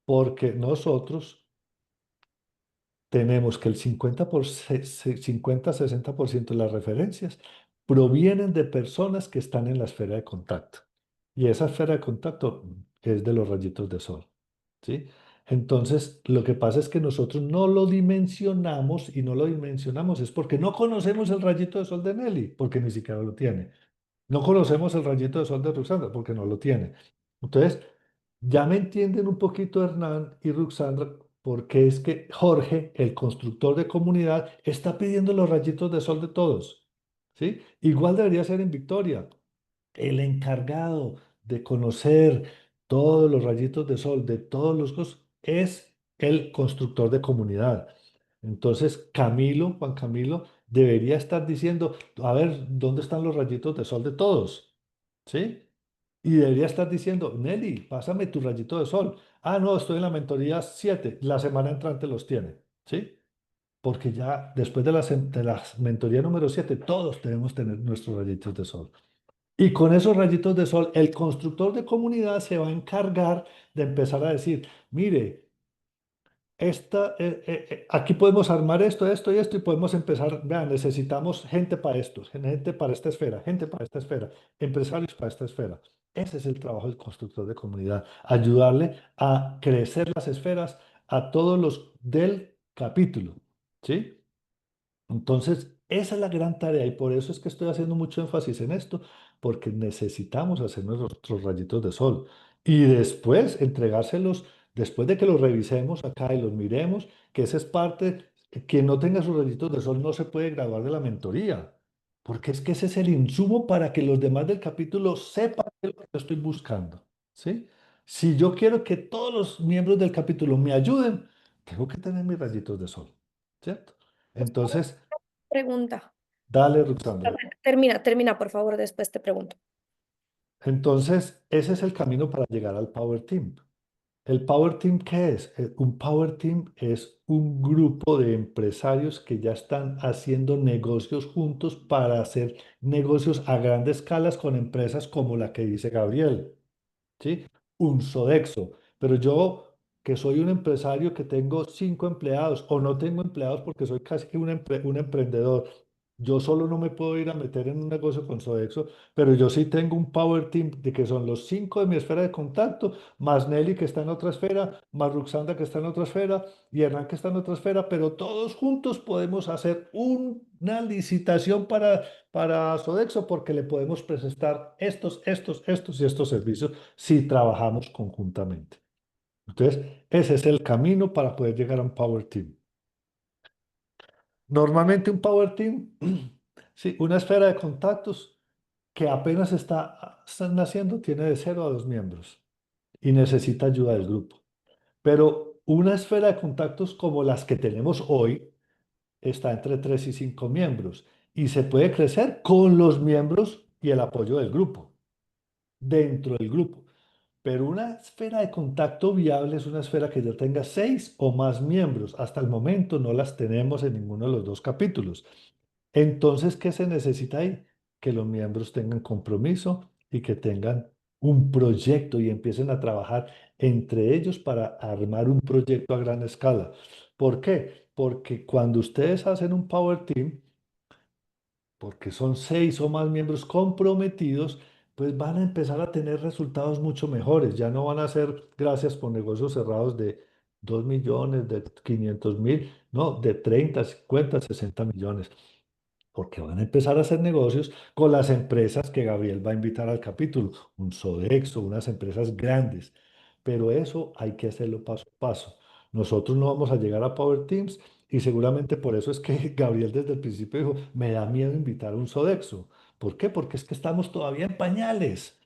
Speaker 2: Porque nosotros tenemos que el 50-60% de las referencias provienen de personas que están en la esfera de contacto. Y esa esfera de contacto es de los rayitos de sol, ¿sí? Entonces, lo que pasa es que nosotros no lo dimensionamos y no lo dimensionamos es porque no conocemos el rayito de sol de Nelly, porque ni siquiera lo tiene. No conocemos el rayito de sol de Ruxandra porque no lo tiene. Entonces, ya me entienden un poquito Hernán y Ruxandra porque es que Jorge, el constructor de comunidad, está pidiendo los rayitos de sol de todos. ¿Sí? Igual debería ser en Victoria. El encargado de conocer todos los rayitos de sol de todos los cosas es el constructor de comunidad. Entonces, Juan Camilo, debería estar diciendo, a ver, ¿dónde están los rayitos de sol de todos? ¿Sí? Y debería estar diciendo, Nelly, pásame tu rayito de sol. Ah, no, estoy en la mentoría 7, la semana entrante los tiene. ¿Sí? Porque ya después de la mentoría número 7 todos debemos tener nuestros rayitos de sol. Y con esos rayitos de sol, el constructor de comunidad se va a encargar de empezar a decir, mire, aquí podemos armar esto y esto, y podemos empezar, vean, necesitamos gente para esto, gente para esta esfera, gente para esta esfera, empresarios para esta esfera. Ese es el trabajo del constructor de comunidad, ayudarle a crecer las esferas a todos los del capítulo, ¿sí? Entonces, esa es la gran tarea y por eso es que estoy haciendo mucho énfasis en esto, porque necesitamos hacer nuestros rayitos de sol y después entregárselos, después de que los revisemos acá y los miremos, que esa es parte, quien no tenga sus rayitos de sol no se puede graduar de la mentoría, porque es que ese es el insumo para que los demás del capítulo sepan qué es lo que yo estoy buscando, ¿sí? Si yo quiero que todos los miembros del capítulo me ayuden, tengo que tener mis rayitos de sol, ¿cierto? Entonces,
Speaker 4: Pregunta.
Speaker 2: dale, Ruxandra.
Speaker 4: Termina, por favor, después te pregunto.
Speaker 2: Entonces, ese es el camino para llegar al Power Team. ¿El Power Team qué es? Un Power Team es un grupo de empresarios que ya están haciendo negocios juntos para hacer negocios a grandes escalas con empresas como la que dice Gabriel. ¿Sí? Un Sodexo. Pero yo, que soy un empresario que tengo 5 empleados o no tengo empleados porque soy casi que un emprendedor, yo solo no me puedo ir a meter en un negocio con Sodexo, pero yo sí tengo un power team de que son los 5 de mi esfera de contacto, más Nelly que está en otra esfera, más Ruxanda que está en otra esfera y Hernán que está en otra esfera, pero todos juntos podemos hacer una licitación para Sodexo porque le podemos presentar estos y estos servicios si trabajamos conjuntamente. Entonces, ese es el camino para poder llegar a un Power Team. Normalmente un Power Team, sí, una esfera de contactos que apenas está naciendo, tiene de 0 a 2 miembros y necesita ayuda del grupo. Pero una esfera de contactos como las que tenemos hoy está entre 3 y 5 miembros y se puede crecer con los miembros y el apoyo del grupo, dentro del grupo. Pero una esfera de contacto viable es una esfera que ya tenga 6 o más miembros. Hasta el momento no las tenemos en ninguno de los 2 capítulos. Entonces, ¿qué se necesita ahí? Que los miembros tengan compromiso y que tengan un proyecto y empiecen a trabajar entre ellos para armar un proyecto a gran escala. ¿Por qué? Porque cuando ustedes hacen un Power Team, porque son 6 o más miembros comprometidos, pues van a empezar a tener resultados mucho mejores. Ya no van a ser gracias por negocios cerrados de 2 millones, de 500.000, no, de 30, 50, 60 millones, porque van a empezar a hacer negocios con las empresas que Gabriel va a invitar al capítulo, un Sodexo, unas empresas grandes. Pero eso hay que hacerlo paso a paso. Nosotros no vamos a llegar a Power Teams y seguramente por eso es que Gabriel desde el principio dijo, me da miedo invitar a un Sodexo. ¿Por qué? Porque es que estamos todavía en pañales.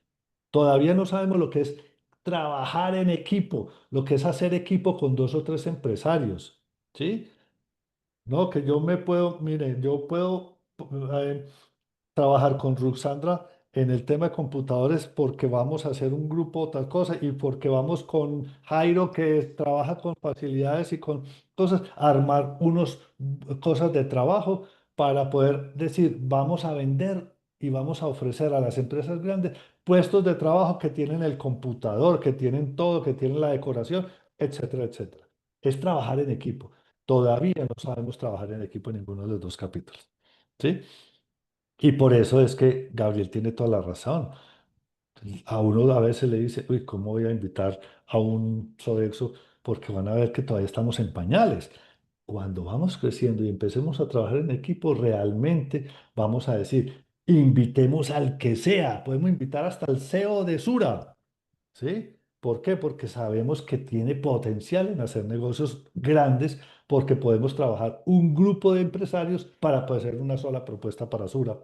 Speaker 2: Todavía no sabemos lo que es trabajar en equipo, lo que es hacer equipo con 2 o 3 empresarios. ¿Sí? No, que yo me puedo, mire, yo puedo eh, trabajar con Ruxandra en el tema de computadores porque vamos a hacer un grupo o tal cosa y porque vamos con Jairo que trabaja con facilidades y con cosas, a armar unos cosas de trabajo para poder decir, vamos a vender y vamos a ofrecer a las empresas grandes puestos de trabajo que tienen el computador, que tienen todo, que tienen la decoración, etcétera, etcétera. Es trabajar en equipo. Todavía no sabemos trabajar en equipo en ninguno de los 2 capítulos. ¿Sí? Y por eso es que Gabriel tiene toda la razón. A uno a veces le dice, uy, ¿cómo voy a invitar a un Sodexo? Porque van a ver que todavía estamos en pañales. Cuando vamos creciendo y empecemos a trabajar en equipo, realmente vamos a decir, invitemos al que sea. Podemos invitar hasta el CEO de Sura. ¿Sí? ¿Por qué? Porque sabemos que tiene potencial en hacer negocios grandes, porque podemos trabajar un grupo de empresarios para poder hacer una sola propuesta para Sura,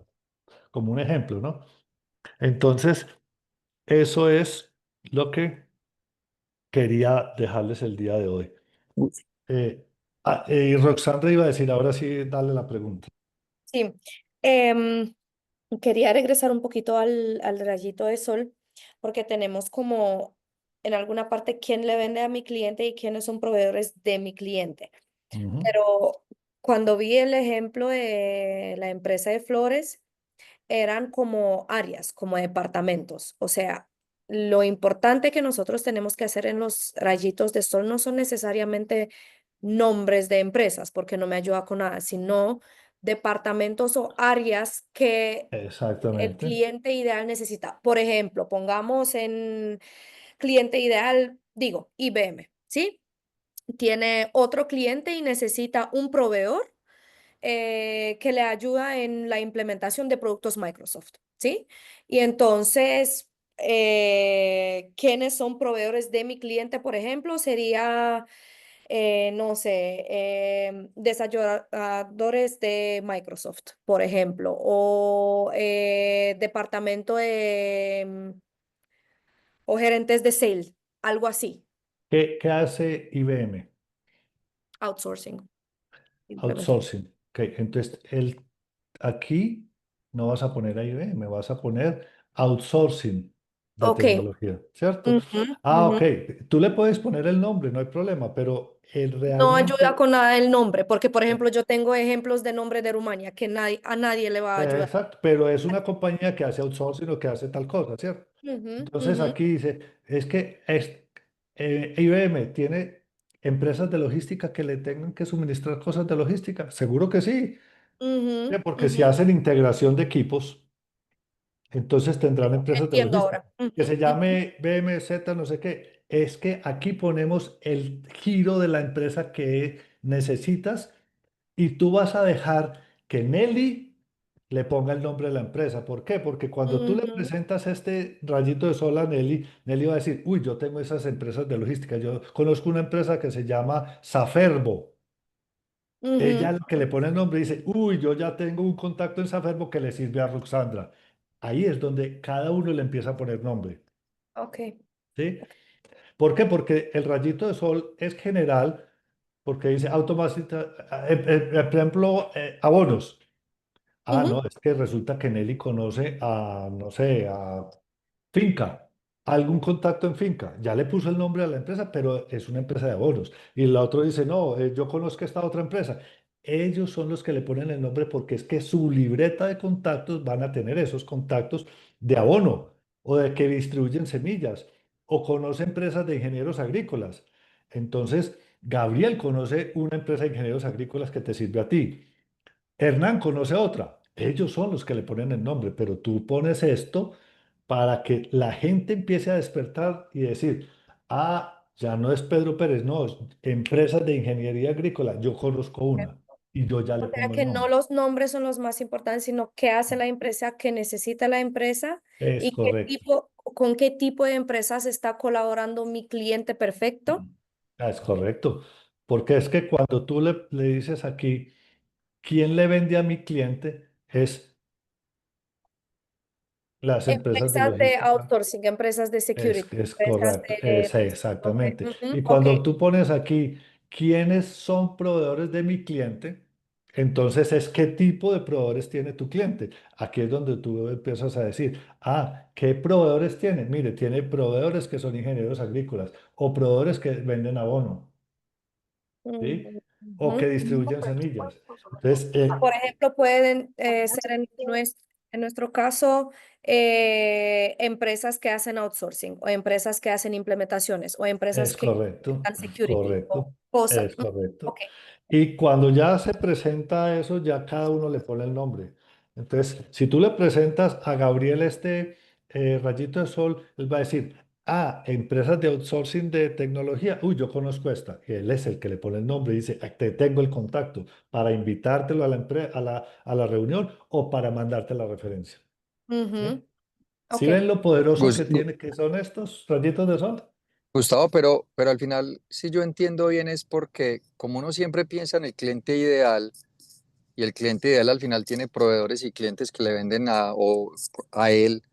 Speaker 2: como un ejemplo, ¿no? Entonces, eso es lo que quería dejarles el día de hoy. Eh, y Roxandra iba a decir, ahora sí, dale la pregunta.
Speaker 4: Sí. em, Quería regresar un poquito al rayito de sol, porque tenemos como en alguna parte quién le vende a mi cliente y quiénes son proveedores de mi cliente.
Speaker 2: Ujú.
Speaker 4: Pero cuando vi el ejemplo de la empresa de flores, eran como áreas, como departamentos. O sea, lo importante que nosotros tenemos que hacer en los rayitos de sol no son necesariamente nombres de empresas, porque no me ayuda con nada, sino departamentos o áreas que el
Speaker 2: Exactamente.
Speaker 4: cliente ideal necesita. Por ejemplo, pongamos en cliente ideal, digo, IBM, ¿sí? Tiene otro cliente y necesita un proveedor que le ayuda en la implementación de productos Microsoft, ¿sí? Y entonces, ¿quiénes son proveedores de mi cliente, por ejemplo? Sería, no sé, desarrolladores de Microsoft, por ejemplo, o departamento de, o gerentes de sales, algo así,
Speaker 2: ¿Qué hace IBM?
Speaker 4: outsourcing. Implementación.
Speaker 2: Outsourcing. Ok, entonces aquí no vas a poner a IBM, vas a poner outsourcing de
Speaker 4: Ok.
Speaker 2: tecnología, ¿cierto?
Speaker 4: Ujú,
Speaker 2: Ah, ok,
Speaker 4: ujú.
Speaker 2: tú le puedes poner el nombre, no hay problema, pero
Speaker 4: No ayuda
Speaker 2: realmente,
Speaker 4: con nada el nombre, porque por
Speaker 2: eh,
Speaker 4: ejemplo yo tengo ejemplos de nombre de Rumania que a nadie le va a ayudar.
Speaker 2: exacto, pero es una compañía que hace outsourcing o que hace tal cosa, ¿cierto?
Speaker 4: Ujú,
Speaker 2: Entonces
Speaker 4: ujú,
Speaker 2: aquí dice, es que IBM tiene empresas de logística que le tengan que suministrar cosas de logística. Seguro que sí,
Speaker 4: ujú,
Speaker 2: porque si
Speaker 4: ujú.
Speaker 2: hacen integración de equipos, entonces tendrán empresas de
Speaker 4: Entiendo
Speaker 2: logística.
Speaker 4: ahora.
Speaker 2: Que
Speaker 4: Ujú,
Speaker 2: se
Speaker 4: ujú,
Speaker 2: llame BMZ, no sé qué. Es que aquí ponemos el giro de la empresa que necesitas y tú vas a dejar que Nelly le ponga el nombre de la empresa. ¿Por qué? Porque cuando tú le
Speaker 4: ujú,
Speaker 2: presentas este rayito de sol a Nelly, Nelly va a decir, uy, yo tengo esas empresas de logística. Yo conozco una empresa que se llama Saferbo. Ella
Speaker 4: ujú.
Speaker 2: lo que le pone el nombre dice, uy, yo ya tengo un contacto en Saferbo que le sirve a Roxandra. Ahí es donde cada uno le empieza a poner nombre.
Speaker 4: Ok.
Speaker 2: ¿Sí? ¿Por qué? Porque el rayito de sol es general, porque dice automática, por ejemplo, abonos. Ah, no,
Speaker 4: Ujú,
Speaker 2: es que resulta que Nelly conoce a, no sé, a Finca, algún contacto en Finca. Ya le puso el nombre a la empresa, pero es una empresa de abonos. Y la otra dice, no, yo conozco esta otra empresa. Ellos son los que le ponen el nombre porque es que su libreta de contactos van a tener esos contactos de abono o de que distribuyen semillas o conoce empresas de ingenieros agrícolas. Entonces, Gabriel conoce una empresa de ingenieros agrícolas que te sirve a ti. Hernán conoce otra. Ellos son los que le ponen el nombre, pero tú pones esto para que la gente empiece a despertar y decir, ah, ya no es Pedro Pérez, no, es empresas de ingeniería agrícola, yo conozco una y yo ya
Speaker 4: o
Speaker 2: le
Speaker 4: sea
Speaker 2: pongo el
Speaker 4: que no
Speaker 2: nombre.
Speaker 4: los nombres son los más importantes, sino qué hace la empresa, qué necesita la empresa
Speaker 2: Es
Speaker 4: y qué
Speaker 2: correcto.
Speaker 4: tipo, con qué tipo de empresas está colaborando mi cliente perfecto.
Speaker 2: Es correcto. Porque es que cuando tú le dices aquí, ¿quién le vende a mi cliente? Es las empresas de
Speaker 4: Empresas de
Speaker 2: logística.
Speaker 4: outsourcing, empresas de security,
Speaker 2: Es
Speaker 4: empresas
Speaker 2: correcto,
Speaker 4: de... Ok,
Speaker 2: exactamente.
Speaker 4: ujú,
Speaker 2: Y
Speaker 4: ok.
Speaker 2: cuando tú pones aquí quiénes son proveedores de mi cliente, entonces es qué tipo de proveedores tiene tu cliente. Aquí es donde tú empiezas a decir, ah, ¿qué proveedores tiene? Mire, tiene proveedores que son ingenieros agrícolas o proveedores que venden abono, ¿sí?
Speaker 4: Ujú,
Speaker 2: O que
Speaker 4: ujú.
Speaker 2: distribuyen semillas. Entonces,
Speaker 4: Por ejemplo, pueden ser en nuestro caso empresas que hacen outsourcing o empresas que hacen implementaciones o empresas
Speaker 2: es
Speaker 4: que
Speaker 2: correcto,
Speaker 4: dan security o
Speaker 2: correcto,
Speaker 4: cosas.
Speaker 2: es correcto.
Speaker 4: Ok.
Speaker 2: Y cuando ya se presenta eso, ya cada uno le pone el nombre. Entonces, si tú le presentas a Gabriel este rayito de sol, él va a decir, ah, empresas de outsourcing de tecnología, uy, yo conozco esta. Y él es el que le pone el nombre y dice, "Ah, te tengo el contacto para invitártelo a la reunión o para mandarte la referencia. ¿Sí?
Speaker 4: Ujú,
Speaker 2: ¿Sí
Speaker 4: ok.
Speaker 2: ven lo poderoso
Speaker 6: Gus-
Speaker 2: que tiene, que son estos rayitos de sol?
Speaker 6: Gustavo, pero al final, si yo entiendo bien, es porque como uno siempre piensa en el cliente ideal, y el cliente ideal al final tiene proveedores y clientes que le venden a él,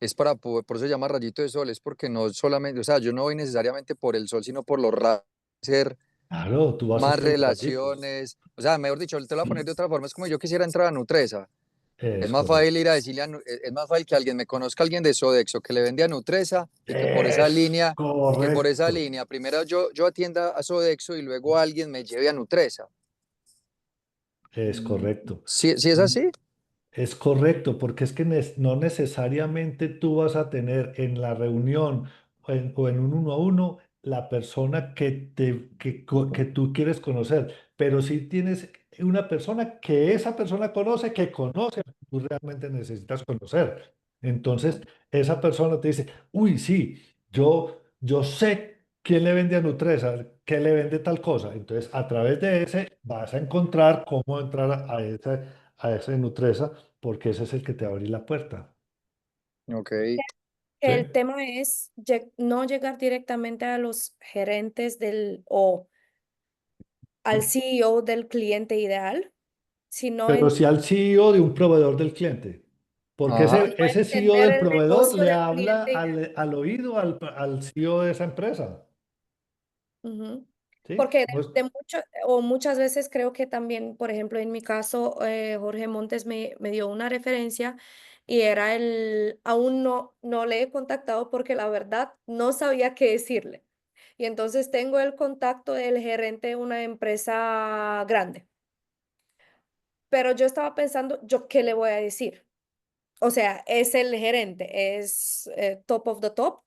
Speaker 6: es para poder, por eso se llama rayito de sol, es porque no solamente, o sea, yo no voy necesariamente por el sol, sino por los rayos, hacer
Speaker 2: Claro, tú vas
Speaker 6: más
Speaker 2: por los rayitos.
Speaker 6: relaciones, o sea, mejor dicho, te lo voy a poner de otra forma, es como yo quisiera entrar a Nutresa. Es
Speaker 2: Es
Speaker 6: más fácil
Speaker 2: correcto.
Speaker 6: ir a decirle, es más fácil que alguien me conozca, alguien de Sodexo que le vende a Nutresa
Speaker 2: Es
Speaker 6: y que por esa
Speaker 2: correcto.
Speaker 6: línea, primero yo atienda a Sodexo y luego alguien me lleve a Nutresa.
Speaker 2: Es correcto.
Speaker 6: Si es así,
Speaker 2: Es correcto, porque es que no necesariamente tú vas a tener en la reunión o en un uno a uno la persona que tú quieres conocer, pero sí tienes una persona que esa persona conoce a que tú realmente necesitas conocer. Entonces, esa persona te dice, uy, sí, yo sé ¿quién le vende a Nutresa? ¿Qué le vende tal cosa? Entonces, a través de ese vas a encontrar cómo entrar a ese Nutresa, porque ese es el que te va a abrir la puerta.
Speaker 6: Ok,
Speaker 2: ¿Sí?
Speaker 4: El tema es no llegar directamente a los gerentes o al CEO del cliente ideal, sino,
Speaker 2: Pero sí al CEO de un proveedor del cliente. Porque
Speaker 6: ajá,
Speaker 2: ese CEO
Speaker 4: entender
Speaker 2: del
Speaker 4: el
Speaker 2: proveedor
Speaker 4: negocio
Speaker 2: le
Speaker 4: del
Speaker 2: habla
Speaker 4: cliente.
Speaker 2: al oído al CEO de esa empresa.
Speaker 4: Ujú.
Speaker 2: ¿Sí?
Speaker 4: Porque
Speaker 2: No es-
Speaker 4: muchas veces creo que también, por ejemplo, en mi caso, Jorge Montes me dio una referencia y era aún no le he contactado porque la verdad no sabía qué decirle. Y entonces tengo el contacto del gerente de una empresa grande, pero yo estaba pensando, ¿yo qué le voy a decir? O sea, es el gerente, es top of the top,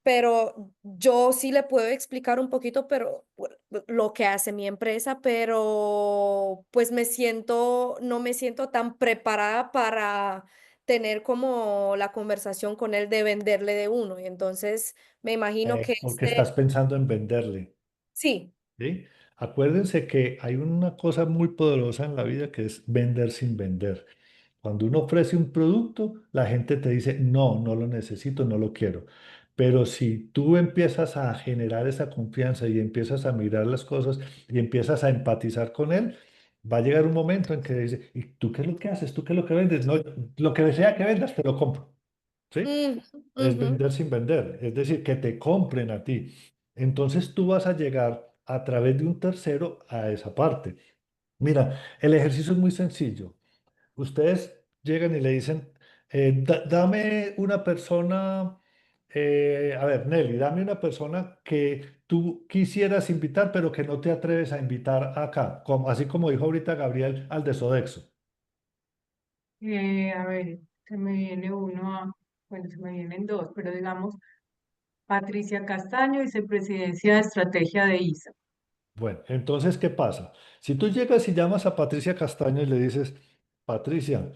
Speaker 4: pero yo sí le puedo explicar un poquito, pero lo que hace mi empresa, pero pues no me siento tan preparada para tener como la conversación con él de venderle de uno. Y entonces me imagino que
Speaker 2: porque estás pensando en venderle.
Speaker 4: sí.
Speaker 2: ¿Sí? Acuérdense que hay una cosa muy poderosa en la vida que es vender sin vender. Cuando uno ofrece un producto, la gente te dice, no, no lo necesito, no lo quiero. Pero si tú empiezas a generar esa confianza y empiezas a mirar las cosas y empiezas a empatizar con él, va a llegar un momento en que dice, ¿y tú qué es lo que haces? ¿Tú qué es lo que vendes? No, lo que sea que vendas, te lo compro. ¿Sí?
Speaker 4: Mm,
Speaker 2: Es
Speaker 4: ujú.
Speaker 2: vender sin vender, es decir, que te compren a ti. Entonces tú vas a llegar a través de un tercero a esa parte. Mira, el ejercicio es muy sencillo. Ustedes llegan y le dicen, dame una persona, a ver, Nelly, dame una persona que tú quisieras invitar, pero que no te atreves a invitar acá, así como dijo ahorita Gabriel al de Sodexo.
Speaker 1: A ver, se me viene bueno, se me vienen dos, pero digamos, Patricia Castaño, vicepresidencia de estrategia de ISA.
Speaker 2: Bueno, entonces, ¿qué pasa? Si tú llegas y llamas a Patricia Castaño y le dices, Patricia,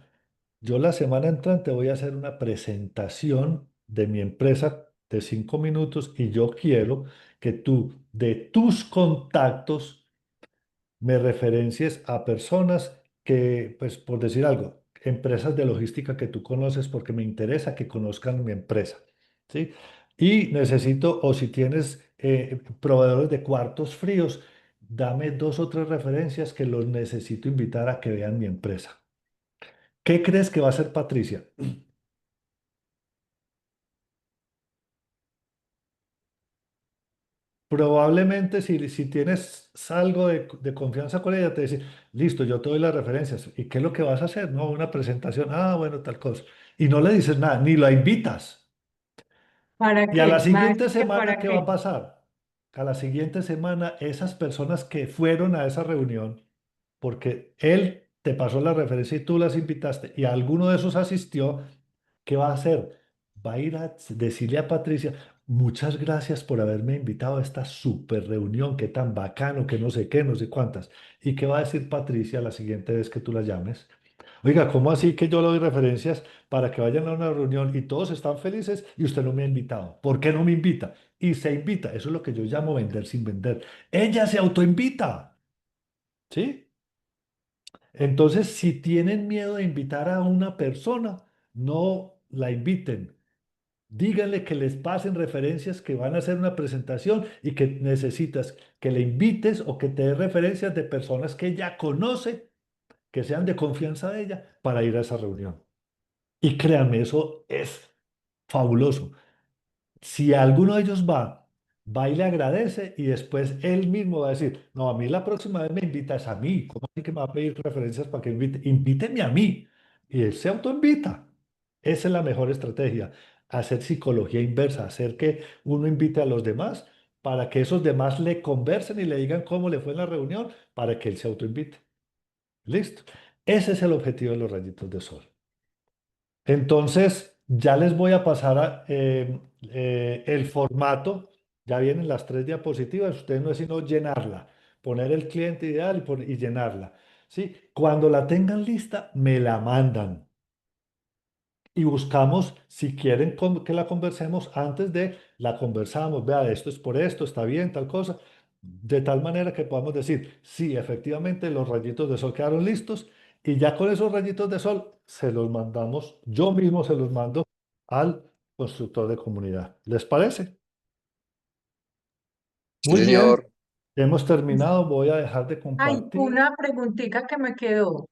Speaker 2: yo la semana entrante voy a hacer una presentación de mi empresa de 5 minutos y yo quiero que tú, de tus contactos, me referencies a personas que, pues por decir algo, empresas de logística que tú conoces porque me interesa que conozcan mi empresa, ¿sí? Y necesito, o si tienes proveedores de cuartos fríos, dame 2 o 3 referencias que los necesito invitar a que vean mi empresa. ¿Qué crees que va a hacer Patricia? Probablemente si tienes algo de confianza con ella, te dice, listo, yo te doy las referencias. ¿Y qué es lo que vas a hacer? No, una presentación. Ah, bueno, tal cosa. Y no le dices nada, ni la invitas.
Speaker 1: ¿Para
Speaker 2: Y a la
Speaker 1: qué? ¿Va a
Speaker 2: siguiente
Speaker 1: decir que
Speaker 2: semana,
Speaker 1: para
Speaker 2: ¿qué va
Speaker 1: qué?
Speaker 2: a pasar? A la siguiente semana, esas personas que fueron a esa reunión, porque él te pasó la referencia y tú las invitaste, y alguno de esos asistió, ¿qué va a hacer? Va a ir a decirle a Patricia, muchas gracias por haberme invitado a esta super reunión, qué tan bacano, que no sé qué, no sé cuántas. ¿Y qué va a decir Patricia la siguiente vez que tú la llames? Oiga, ¿cómo así que yo le doy referencias para que vayan a una reunión y todos están felices y usted no me ha invitado? ¿Por qué no me invita? Y se invita. Eso es lo que yo llamo vender sin vender. Ella se autoinvita, ¿sí? Entonces, si tienen miedo de invitar a una persona, no la inviten. Díganle que les pasen referencias que van a hacer una presentación y que necesitas que le invites o que te dé referencias de personas que ella conoce, que sean de confianza de ella, para ir a esa reunión. Y créanme, eso es fabuloso. Si alguno de ellos va y le agradece y después él mismo va a decir, no, a mí la próxima vez me invitas a mí. ¿Cómo así que me va a pedir referencias para que invite? Invíteme a mí. Y él se autoinvita. Esa es la mejor estrategia. Hacer psicología inversa, hacer que uno invite a los demás para que esos demás le conversen y le digan cómo le fue en la reunión para que él se autoinvite. Listo. Ese es el objetivo de los rayitos de sol. Entonces, ya les voy a pasar el formato. Ya vienen las 3 diapositivas. Ustedes no es sino llenarla, poner el cliente ideal y llenarla. ¿Sí? Cuando la tengan lista, me la mandan. y buscamos, si quieren que la conversemos, antes de la conversamos, vea, esto es por esto, está bien, tal cosa, de tal manera que podamos decir, sí, efectivamente los rayitos de sol quedaron listos y ya con esos rayitos de sol se los mandamos, yo mismo se los mando al constructor de comunidad. ¿Les parece?
Speaker 6: Sí,
Speaker 2: Muy bien,
Speaker 6: señor.
Speaker 2: hemos terminado, voy a dejar de
Speaker 1: Hay
Speaker 2: compartir.
Speaker 1: una preguntita que me quedó.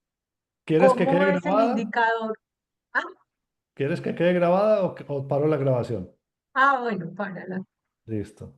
Speaker 2: ¿Quieres que
Speaker 1: ¿Cómo
Speaker 2: quede
Speaker 1: es el
Speaker 2: grabada?
Speaker 1: indicador? Ah,
Speaker 2: ¿Quieres que quede grabada o paro la grabación?
Speaker 1: bueno, para la.
Speaker 2: Listo.